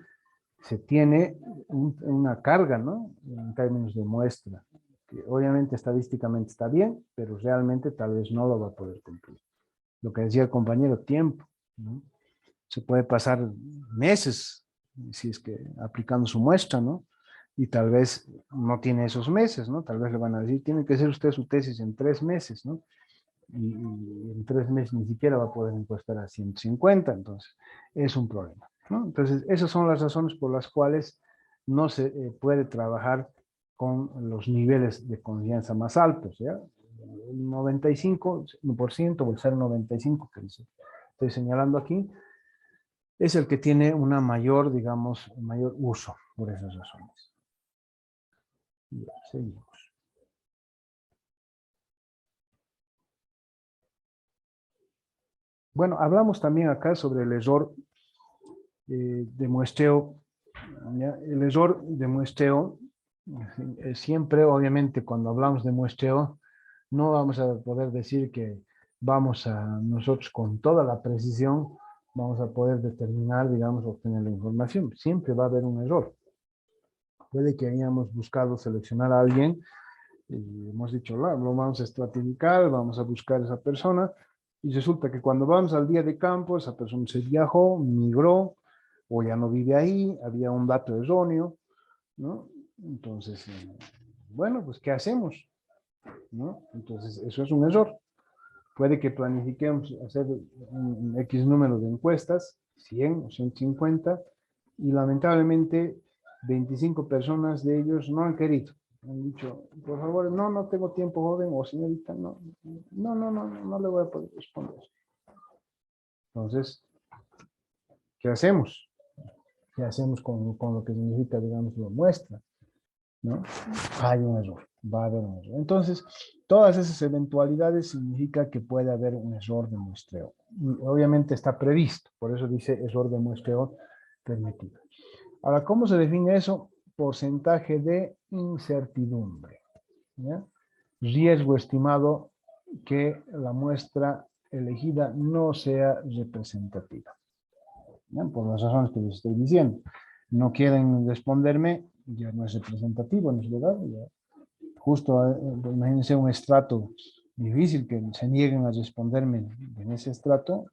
se tiene una carga, ¿no? En términos de muestra, que obviamente estadísticamente está bien, pero realmente tal vez no lo va a poder cumplir. Lo que decía el compañero, tiempo, ¿no? Se puede pasar meses, si es que aplicando su muestra, ¿no? Y tal vez no tiene esos meses, ¿no? Tal vez le van a decir, tiene que hacer usted su tesis en 3 meses, ¿no? Y en 3 meses ni siquiera va a poder encuestar a 150, entonces es un problema, ¿no? Entonces, esas son las razones por las cuales no se puede trabajar con los niveles de confianza más altos, ¿ya? El 95% o el 0,95 que estoy señalando aquí, es el que tiene una mayor, digamos, mayor uso por esas razones. Bien, seguimos. Bueno, hablamos también acá sobre el error de muestreo. ¿Ya? El error de muestreo, siempre, obviamente, cuando hablamos de muestreo, no vamos a poder decir que vamos a nosotros con toda la precisión, vamos a poder determinar, digamos, obtener la información. Siempre va a haber un error. Puede que hayamos buscado seleccionar a alguien y hemos dicho, lo vamos a estratificar, vamos a buscar a esa persona, y resulta que cuando vamos al día de campo, esa persona se viajó, migró, o ya no vive ahí, había un dato erróneo, ¿no? Entonces, bueno, pues, ¿qué hacemos? ¿No? Entonces, eso es un error. Puede que planifiquemos hacer un X número de encuestas, 100 o 150, y lamentablemente 25 personas de ellos no han querido. Han dicho, por favor, no tengo tiempo, joven, o señorita, no le voy a poder responder. Entonces, ¿qué hacemos? ¿Qué hacemos con lo que significa, digamos, la muestra? ¿No? Hay un error, va a haber un error. Entonces, todas esas eventualidades significa que puede haber un error de muestreo. Y obviamente está previsto, por eso dice error de muestreo permitido. Ahora, ¿cómo se define eso? Porcentaje de incertidumbre, ¿ya? Riesgo estimado que la muestra elegida no sea representativa, ¿ya? Por las razones que les estoy diciendo. No quieren responderme, ya no es representativo, ¿no es verdad? Ya, justo, imagínense un estrato difícil que se nieguen a responderme en ese estrato,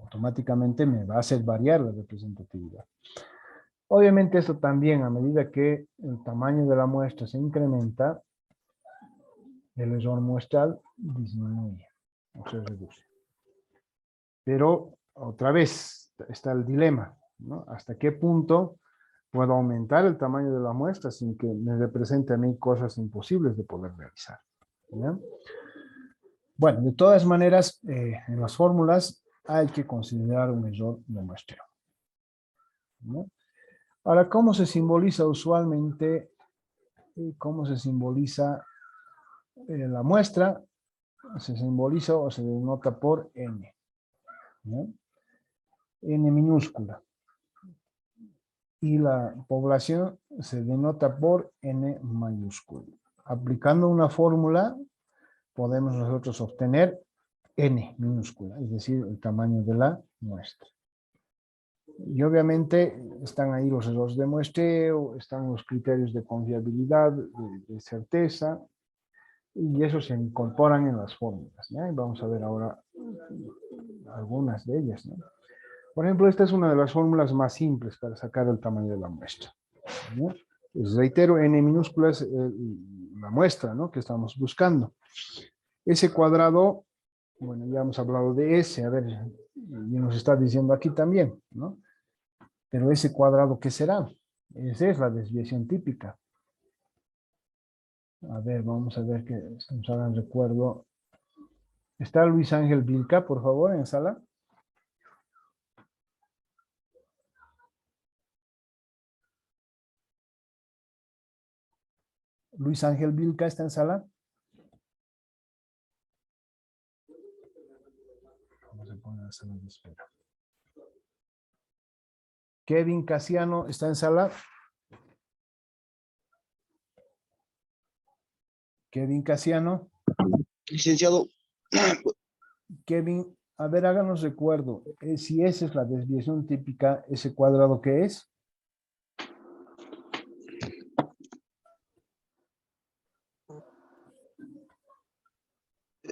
automáticamente me va a hacer variar la representatividad. Obviamente esto también, a medida que el tamaño de la muestra se incrementa, el error muestral disminuye o se reduce. Pero otra vez está el dilema, ¿no? ¿Hasta qué punto puedo aumentar el tamaño de la muestra sin que me represente a mí cosas imposibles de poder realizar? ¿Ya? Bueno, de todas maneras, en las fórmulas hay que considerar un error de muestreo, ¿no? Ahora, ¿cómo se simboliza usualmente, cómo se simboliza la muestra? Se simboliza o se denota por N, ¿no? N minúscula. Y la población se denota por N mayúscula. Aplicando una fórmula, podemos nosotros obtener N minúscula, es decir, el tamaño de la muestra. Y obviamente están ahí los errores de muestreo, están los criterios de confiabilidad, de certeza, y eso se incorporan en las fórmulas, ¿ya? Y vamos a ver ahora algunas de ellas, ¿no? Por ejemplo, esta es una de las fórmulas más simples para sacar el tamaño de la muestra, ¿no? Pues reitero, N minúscula es la muestra, ¿no?, que estamos buscando. S cuadrado, bueno, ya hemos hablado de S, a ver, y nos está diciendo aquí también, ¿no? Pero S cuadrado, ¿qué será? Esa es la desviación típica. A ver, vamos a ver que nos hagan recuerdo. ¿Está Luis Ángel Vilca, por favor, en sala? Luis Ángel Vilca está en sala. Vamos a poner la sala de espera. Kevin Casiano está en sala. Kevin Casiano. Licenciado, Kevin, a ver, háganos recuerdo. Si esa es la desviación típica, ¿ese cuadrado qué es?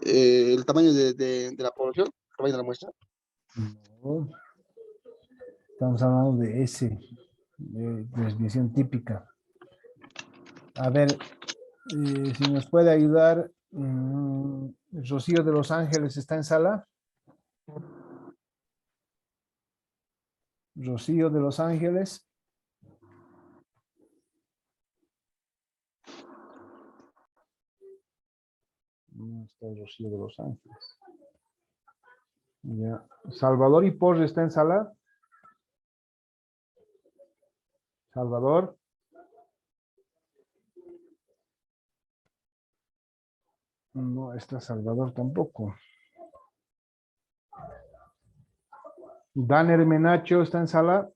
el tamaño de la población, el tamaño de la muestra. No. Estamos hablando de ese, de desviación típica. A ver, si nos puede ayudar, Rocío de Los Ángeles está en sala. Rocío de Los Ángeles. No está Rocío de Los Ángeles. Ya. Salvador y Porre está en sala. Salvador. No está Salvador tampoco. Danner Menacho está en sala.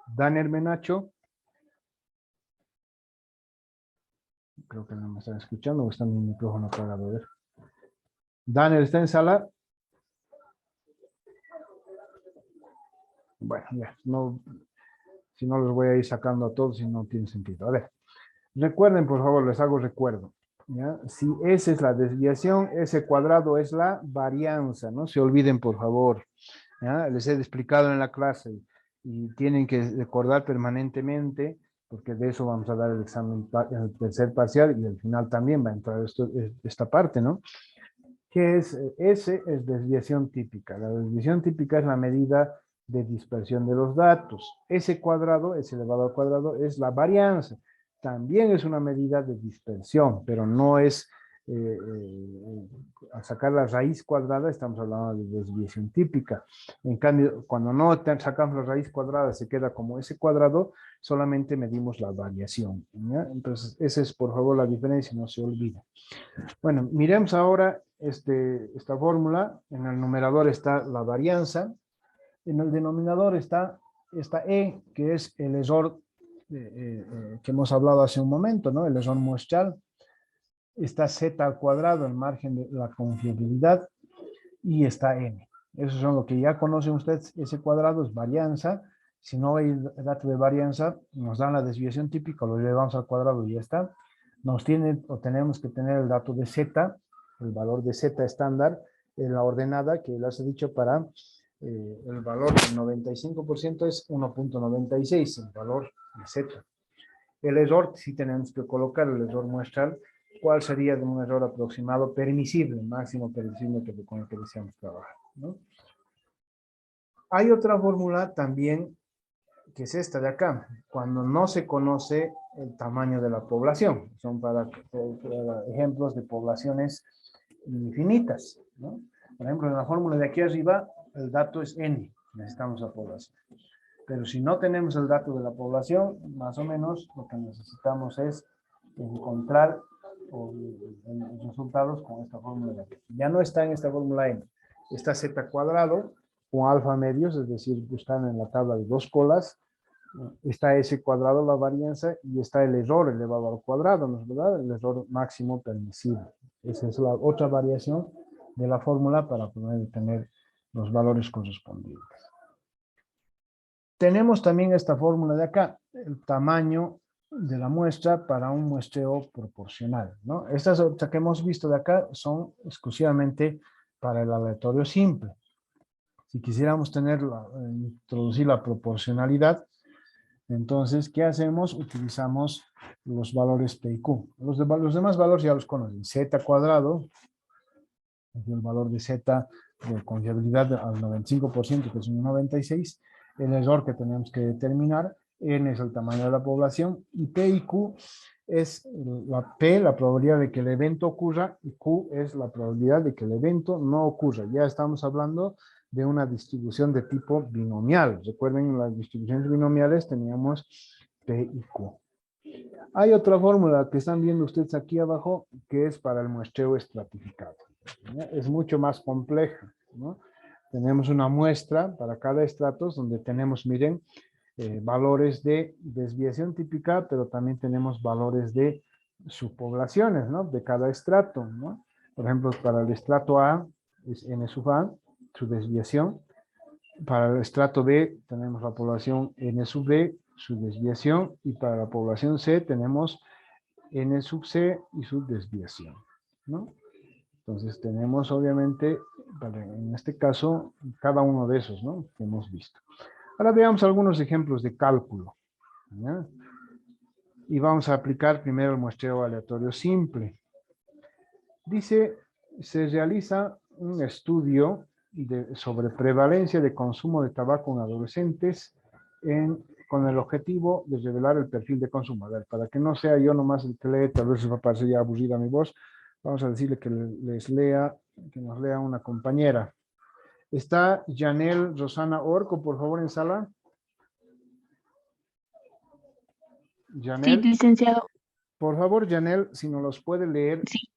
Danner Menacho. Creo que no me están escuchando o está mi micrófono apagado. A ver. Danner está en sala. Bueno, ya, no, si no los voy a ir sacando a todos y no tiene sentido. A ver, recuerden, por favor, les hago recuerdo. ¿Ya? Si esa es la desviación, ese cuadrado es la varianza, no se olviden, por favor. ¿Ya? Les he explicado en la clase y tienen que recordar permanentemente, porque de eso vamos a dar el examen, el tercer parcial y al final también va a entrar esta parte, ¿no? ¿Qué es? S es desviación típica. La desviación típica es la medida de dispersión de los datos. Ese cuadrado, S elevado al cuadrado, es la varianza. También es una medida de dispersión, pero no es, al sacar la raíz cuadrada, estamos hablando de desviación típica. En cambio, cuando no sacamos la raíz cuadrada, se queda como ese cuadrado, solamente medimos la variación. ¿Ya? Entonces, esa es, por favor, la diferencia, no se olvide. Bueno, miremos ahora esta fórmula. En el numerador está la varianza. En el denominador está esta E, que es el error que hemos hablado hace un momento, ¿no? El error muestral. Está Z al cuadrado, el margen de la confiabilidad, y está N. Esos son lo que ya conocen ustedes. Ese cuadrado es varianza. Si no hay dato de varianza, nos dan la desviación típica, lo llevamos al cuadrado y ya está. Tenemos que tener el dato de Z, el valor de Z estándar, en la ordenada que les he dicho para el valor del 95% es 1.96, el valor de Z. El error, si tenemos que colocar el error muestral, ¿cuál sería de un error aproximado permisible, máximo permisible con el que deseamos trabajar, ¿no? Hay otra fórmula también, que es esta de acá, cuando no se conoce el tamaño de la población. Son para ejemplos de poblaciones infinitas, ¿no? Por ejemplo, en la fórmula de aquí arriba, el dato es N, necesitamos la población. Pero si no tenemos el dato de la población, más o menos lo que necesitamos es encontrar los resultados con esta fórmula de aquí. Ya no está en esta fórmula N, está Z cuadrado con alfa medios, es decir, están en la tabla de dos colas. Está S cuadrado, la varianza, y está el error elevado al cuadrado, ¿no es verdad? El error máximo permisible. Esa es la otra variación de la fórmula para poder tener los valores correspondientes. Tenemos también esta fórmula de acá, el tamaño de la muestra para un muestreo proporcional, ¿no? Estas otras que hemos visto de acá son exclusivamente para el aleatorio simple. Si quisiéramos introducir la proporcionalidad, entonces, ¿qué hacemos? Utilizamos los valores P y Q. Los demás valores ya los conocen. Z cuadrado, el valor de Z de confiabilidad al 95%, que es un 96, el error que tenemos que determinar. N es el tamaño de la población y P y Q es la P, la probabilidad de que el evento ocurra, y Q es la probabilidad de que el evento no ocurra. Ya estamos hablando de una distribución de tipo binomial. Recuerden, las distribuciones binomiales teníamos P y Q. Hay otra fórmula que están viendo ustedes aquí abajo, que es para el muestreo estratificado. ¿Ya? Es mucho más compleja, ¿no? Tenemos una muestra para cada estrato donde tenemos, miren, valores de desviación típica, pero también tenemos valores de subpoblaciones, ¿no? De cada estrato, ¿no? Por ejemplo, para el estrato A es N sub A, su desviación. Para el estrato B tenemos la población N sub B, su desviación, y para la población C tenemos N sub C y su desviación, ¿no? Entonces tenemos obviamente, en este caso, cada uno de esos, ¿no? Que hemos visto. Ahora veamos algunos ejemplos de cálculo, ¿ya? Y vamos a aplicar primero el muestreo aleatorio simple. Dice, se realiza un estudio sobre prevalencia de consumo de tabaco en adolescentes con el objetivo de revelar el perfil de consumo. A ver, para que no sea yo nomás el que lee, tal vez va a parecer ya aburrida mi voz, vamos a decirle que nos lea una compañera. ¿Está Janel Rosana Orco, por favor, en sala? Sí, Janel, licenciado. por favor, Janel, si nos los puede leer Sí.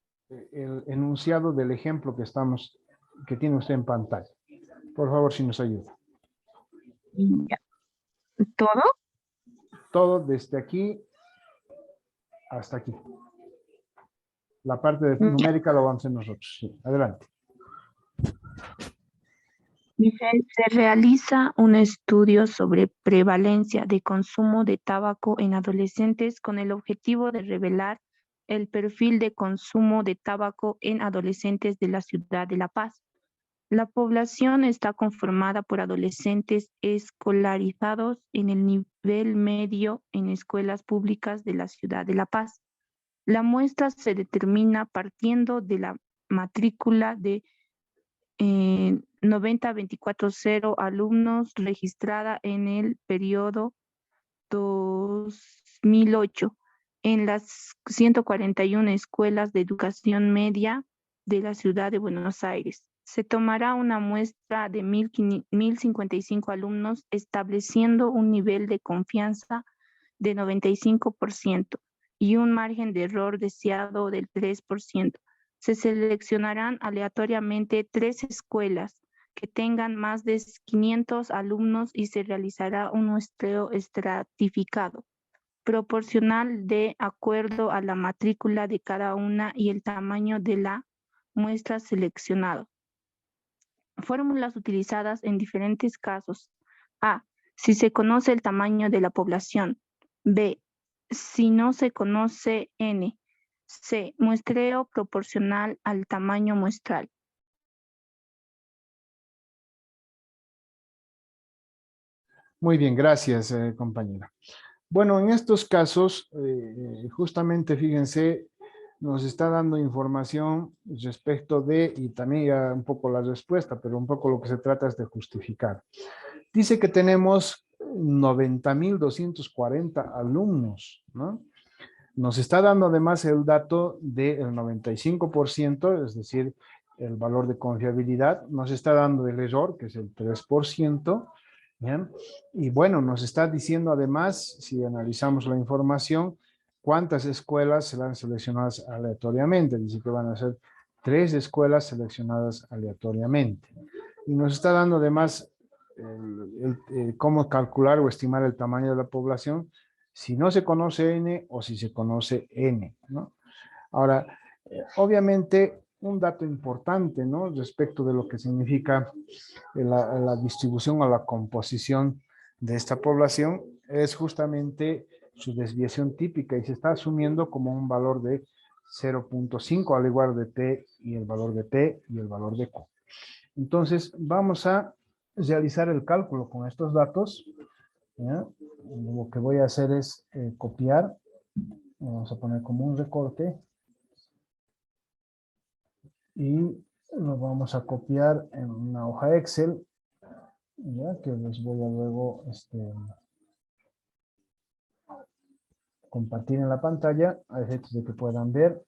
el enunciado del ejemplo que tiene usted en pantalla. Por favor, si nos ayuda. Ya. ¿Todo? Todo desde aquí hasta aquí. La parte de numérica lo vamos a hacer nosotros. Sí, adelante. Dice, se realiza un estudio sobre prevalencia de consumo de tabaco en adolescentes con el objetivo de revelar el perfil de consumo de tabaco en adolescentes de la ciudad de La Paz. La población está conformada por adolescentes escolarizados en el nivel medio en escuelas públicas de la ciudad de La Paz. La muestra se determina partiendo de la matrícula de 90.240 alumnos registrada en el periodo 2008 en las 141 escuelas de educación media de la ciudad de Buenos Aires. Se tomará una muestra de 1.055 alumnos, estableciendo un nivel de confianza de 95% y un margen de error deseado del 3%. Se seleccionarán aleatoriamente 3 escuelas que tengan más de 500 alumnos y se realizará un muestreo estratificado, proporcional de acuerdo a la matrícula de cada una y el tamaño de la muestra seleccionada. Fórmulas utilizadas en diferentes casos. A. Si se conoce el tamaño de la población. B. Si no se conoce N. C. Muestreo proporcional al tamaño muestral. Muy bien, gracias, compañera. Bueno, en estos casos, justamente fíjense, nos está dando información respecto de, y también ya un poco la respuesta, pero un poco lo que se trata es de justificar. Dice que tenemos 90.240 alumnos, ¿no? Nos está dando además el dato del 95%, es decir, el valor de confiabilidad. Nos está dando el error, que es el 3%. ¿Bien? Y bueno, nos está diciendo además, si analizamos la información, cuántas escuelas serán seleccionadas aleatoriamente. Dice que van a ser 3 escuelas seleccionadas aleatoriamente. Y nos está dando además cómo calcular o estimar el tamaño de la población si no se conoce N o si se conoce N, ¿no? Ahora, obviamente, un dato importante, ¿no? Respecto de lo que significa la distribución o la composición de esta población es justamente su desviación típica y se está asumiendo como un valor de 0.5 al igual de P y el valor de P y el valor de Q. Entonces, vamos a realizar el cálculo con estos datos. ¿Ya? Lo que voy a hacer es copiar. Vamos a poner como un recorte. Y lo vamos a copiar en una hoja Excel. Ya que les voy a luego compartir en la pantalla a efectos de que puedan ver.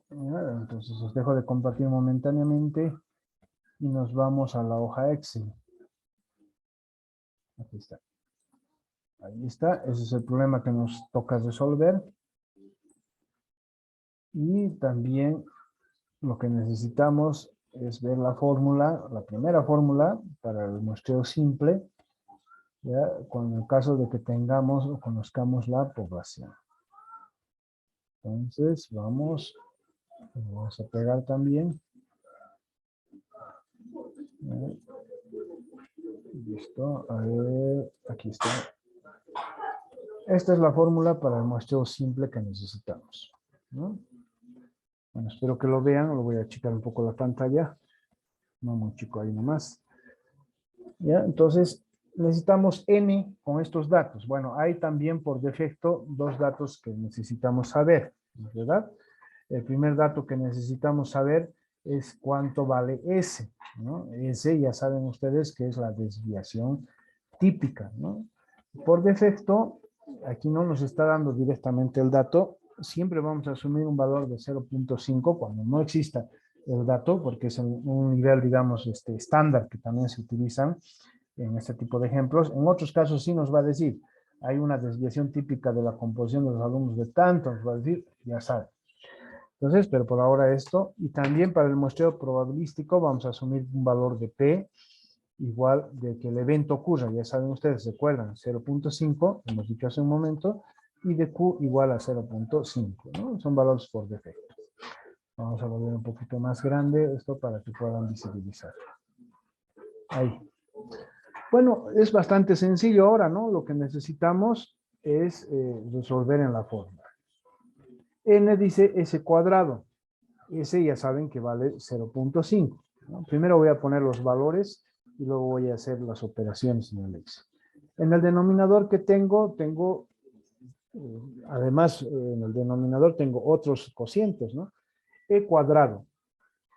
Ya, entonces os dejo de compartir momentáneamente y nos vamos a la hoja Excel. Aquí está. Ahí está. Ese es el problema que nos toca resolver. Y también lo que necesitamos es ver la fórmula, la primera fórmula para el muestreo simple, ¿ya? Con el caso de que tengamos o conozcamos la población. Entonces, vamos a pegar también. Listo, a ver, aquí está. Esta es la fórmula para el muestreo simple que necesitamos, ¿no? Bueno, espero que lo vean, lo voy a achicar un poco la pantalla. No muy chico ahí nomás. ¿Ya? Entonces, necesitamos N con estos datos. Bueno, hay también por defecto dos datos que necesitamos saber, ¿verdad? El primer dato que necesitamos saber es cuánto vale S, ¿no? S ya saben ustedes que es la desviación típica, ¿no? Por defecto, aquí no nos está dando directamente el dato, siempre vamos a asumir un valor de 0.5 cuando no exista el dato, porque es un nivel, digamos, estándar que también se utilizan en este tipo de ejemplos. En otros casos sí nos va a decir, hay una desviación típica de la composición de los alumnos de tanto, nos va a decir, ya saben. Entonces, pero por ahora esto, y también para el muestreo probabilístico vamos a asumir un valor de P igual de que el evento ocurra, ya saben ustedes, recuerdan, 0.5, hemos dicho hace un momento, y de Q igual a 0.5, ¿no? Son valores por defecto. Vamos a volver un poquito más grande esto para que puedan visibilizar. Ahí. Bueno, es bastante sencillo ahora, ¿no? Lo que necesitamos es resolver en la fórmula. N dice S cuadrado. S ya saben que vale 0.5, ¿no? Primero voy a poner los valores y luego voy a hacer las operaciones en el Excel. En el denominador que tengo, además en el denominador tengo otros cocientes, ¿no? E cuadrado,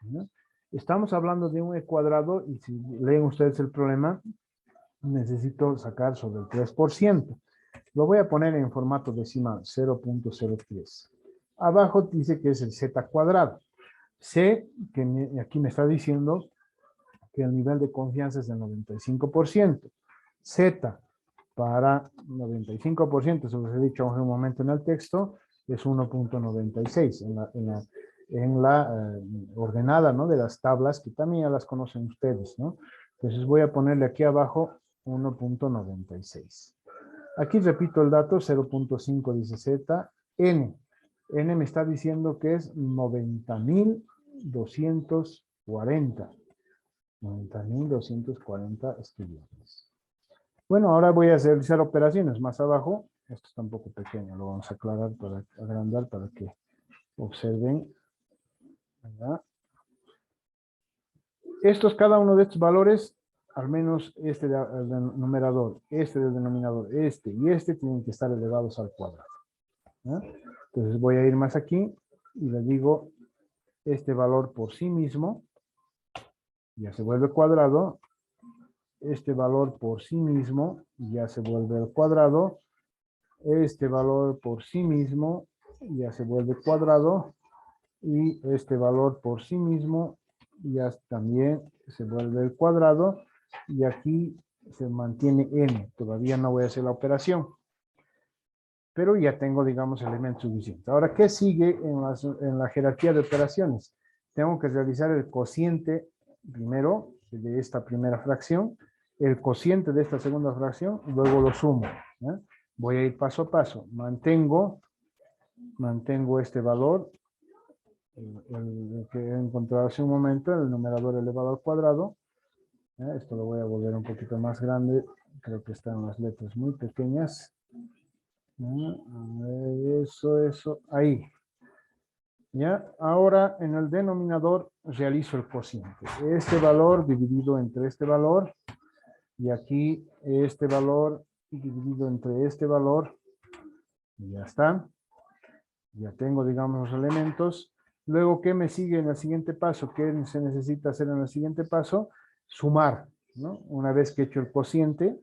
¿no? Estamos hablando de un E cuadrado y si leen ustedes el problema, necesito sacar sobre el 3%. Lo voy a poner en formato decimal, 0.03. Abajo dice que es el Z cuadrado. C, que aquí me está diciendo que el nivel de confianza es del 95%. Z, para 95%, se los he dicho hace un momento en el texto, es 1.96 en la ordenada, ¿no? De las tablas, que también ya las conocen ustedes, ¿no? Entonces voy a ponerle aquí abajo 1.96. Aquí repito el dato, 0.5 dice Z, N. N me está diciendo que es 90.240. 90.240 estudiantes. Bueno, ahora voy a realizar operaciones más abajo. Esto está un poco pequeño, lo vamos a aclarar para agrandar para que observen. ¿Verdad? Cada uno de estos valores, al menos este del numerador, este del denominador, este y este, tienen que estar elevados al cuadrado. ¿Ya? Entonces voy a ir más aquí y le digo este valor por sí mismo, ya se vuelve cuadrado. Este valor por sí mismo ya se vuelve al cuadrado. Este valor por sí mismo ya se vuelve cuadrado. Y este valor por sí mismo ya también se vuelve el cuadrado. Y aquí se mantiene n. Todavía no voy a hacer la operación. Pero ya tengo, digamos, elementos suficientes. Ahora, ¿qué sigue en la jerarquía de operaciones? Tengo que realizar el cociente primero de esta primera fracción, el cociente de esta segunda fracción, y luego lo sumo. ¿Eh? Voy a ir paso a paso. Mantengo este valor, el que he encontrado hace un momento, el numerador elevado al cuadrado. Esto lo voy a volver un poquito más grande. Creo que están las letras muy pequeñas. Eso, ahí. ¿Ya? Ahora en el denominador realizo el cociente. Este valor dividido entre este valor. Y aquí este valor dividido entre este valor. Y ya está. Ya tengo, digamos, los elementos. Luego, ¿qué me sigue en el siguiente paso? ¿Qué se necesita hacer en el siguiente paso? Sumar. ¿no? Una vez que he hecho el cociente,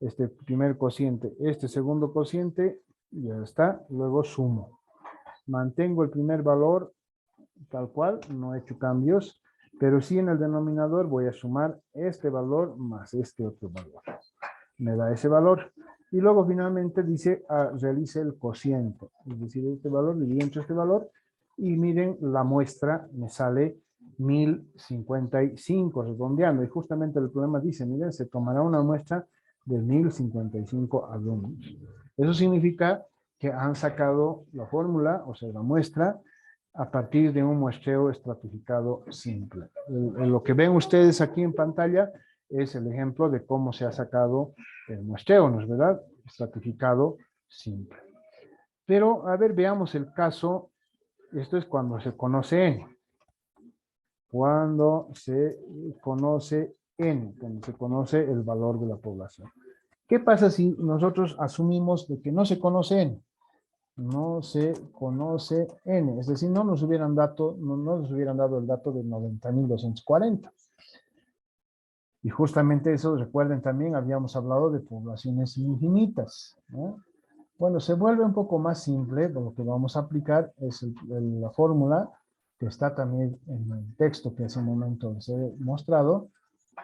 este primer cociente, este segundo cociente, ya está, luego sumo. Mantengo el primer valor tal cual, no he hecho cambios, pero sí en el denominador voy a sumar este valor más este otro valor. Me da ese valor. Y luego finalmente dice, realice el cociente. Es decir, este valor dividido entre este valor. Y miren, la muestra me sale 1055, redondeando. Y justamente el problema dice, miren, se tomará una muestra de 1055 alumnos. Eso significa que han sacado la fórmula, o sea, la muestra, a partir de un muestreo estratificado simple. Lo que ven ustedes aquí en pantalla es el ejemplo de cómo se ha sacado el muestreo, ¿no es verdad? Estratificado simple. Pero, a ver, veamos el caso. Esto es cuando se conoce N. Cuando se conoce N, cuando se conoce el valor de la población. ¿Qué pasa si nosotros asumimos de que no se conoce N? No se conoce N, es decir, no nos hubieran dado el dato de 90.240. Y justamente eso, recuerden también, habíamos hablado de poblaciones infinitas, ¿no? Bueno, se vuelve un poco más simple, lo que vamos a aplicar es la fórmula que está también en el texto que hace un momento les he mostrado,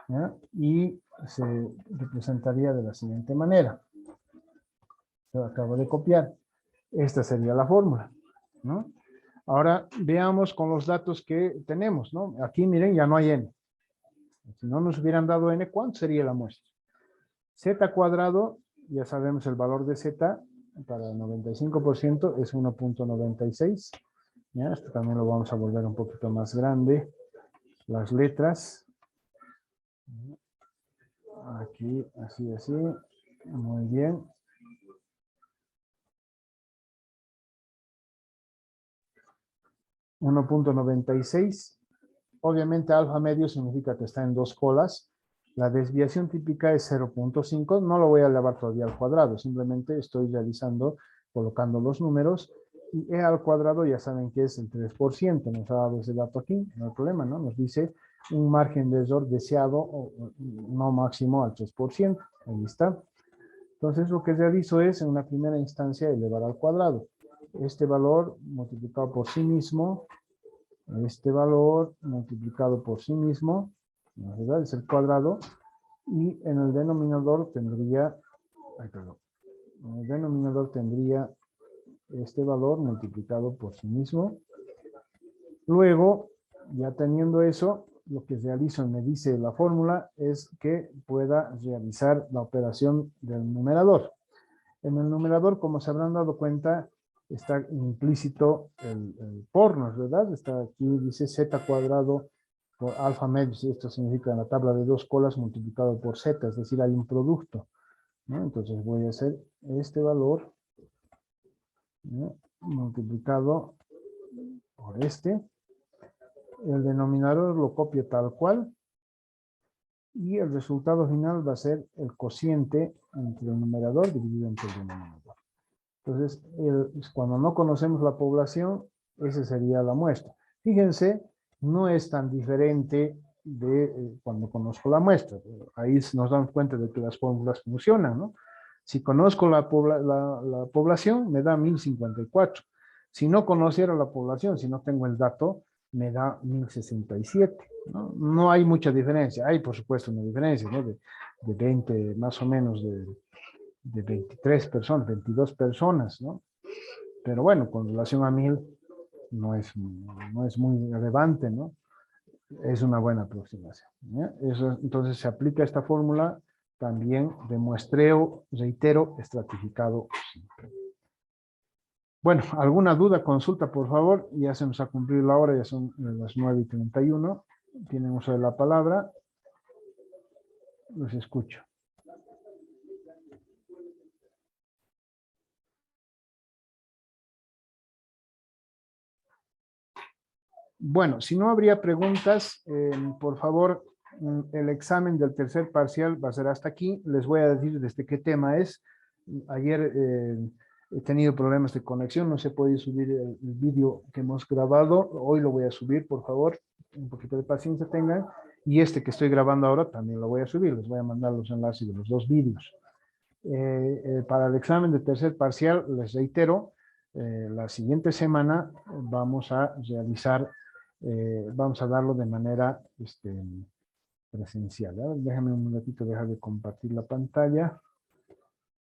¿ya? Y se representaría de la siguiente manera. Lo acabo de copiar. Esta sería la fórmula, ¿no? Ahora veamos con los datos que tenemos, ¿no? Aquí miren, ya no hay N. Si no nos hubieran dado N, ¿cuánto sería la muestra? Z cuadrado, ya sabemos el valor de Z, para el 95% es 1.96. ¿Ya? Esto también lo vamos a volver un poquito más grande. Las letras. Aquí, así, así. Muy bien. .96. Obviamente alfa medio significa que está en dos colas. La desviación típica es 0.5. No lo voy a elevar todavía al cuadrado. Simplemente estoy realizando, colocando los números. Y E al cuadrado ya saben que es el 3%. Nos ha dado ese dato aquí. No hay problema, ¿no? Nos dice un margen de error deseado o no máximo al 3%. Ahí está. Entonces lo que realizo es en una primera instancia elevar al cuadrado. Este valor multiplicado por sí mismo, este valor multiplicado por sí mismo, ¿verdad? Es el cuadrado, y en el denominador tendría, en el denominador tendría este valor multiplicado por sí mismo. Luego, ya teniendo eso, lo que realizo, me dice la fórmula, es que pueda realizar la operación del numerador. En el numerador, como se habrán dado cuenta, está implícito el por, ¿no es verdad? Está aquí, dice z cuadrado por alfa medio, esto significa la tabla de dos colas multiplicado por z, es decir, hay un producto, ¿no? Entonces voy a hacer este valor, ¿no?, multiplicado por este. El denominador lo copio tal cual y el resultado final va a ser el cociente entre el numerador dividido entre el denominador. Entonces, cuando no conocemos la población, esa sería la muestra. Fíjense, no es tan diferente de cuando conozco la muestra. Ahí nos damos cuenta de que las fórmulas funcionan, ¿no? Si conozco la población, me da 1054. Si no conociera la población, si no tengo el dato, me da 1067. ¿No? No hay mucha diferencia. Hay, por supuesto, una diferencia, ¿no? De 20, más o menos, de 23 personas, 22 personas, ¿no? Pero bueno, con relación a 1000 no es muy relevante, ¿no? Es una buena aproximación, ¿ya? Entonces se aplica esta fórmula también de muestreo, reitero, estratificado simple. Bueno, ¿alguna duda, consulta, por favor? Ya se nos ha cumplido la hora, ya son las 9:31. Tienen uso de la palabra. Los escucho. Bueno, si no habría preguntas, por favor, el examen del tercer parcial va a ser hasta aquí. Les voy a decir desde qué tema es. Ayer he tenido problemas de conexión, no se puede subir el vídeo que hemos grabado. Hoy lo voy a subir, por favor. Un poquito de paciencia tengan. Y este que estoy grabando ahora también lo voy a subir. Les voy a mandar los enlaces de los dos vídeos. Para el examen de tercer parcial, les reitero, la siguiente semana vamos a realizar, vamos a darlo de manera presencial. A ver, déjame un ratito, dejar de compartir la pantalla.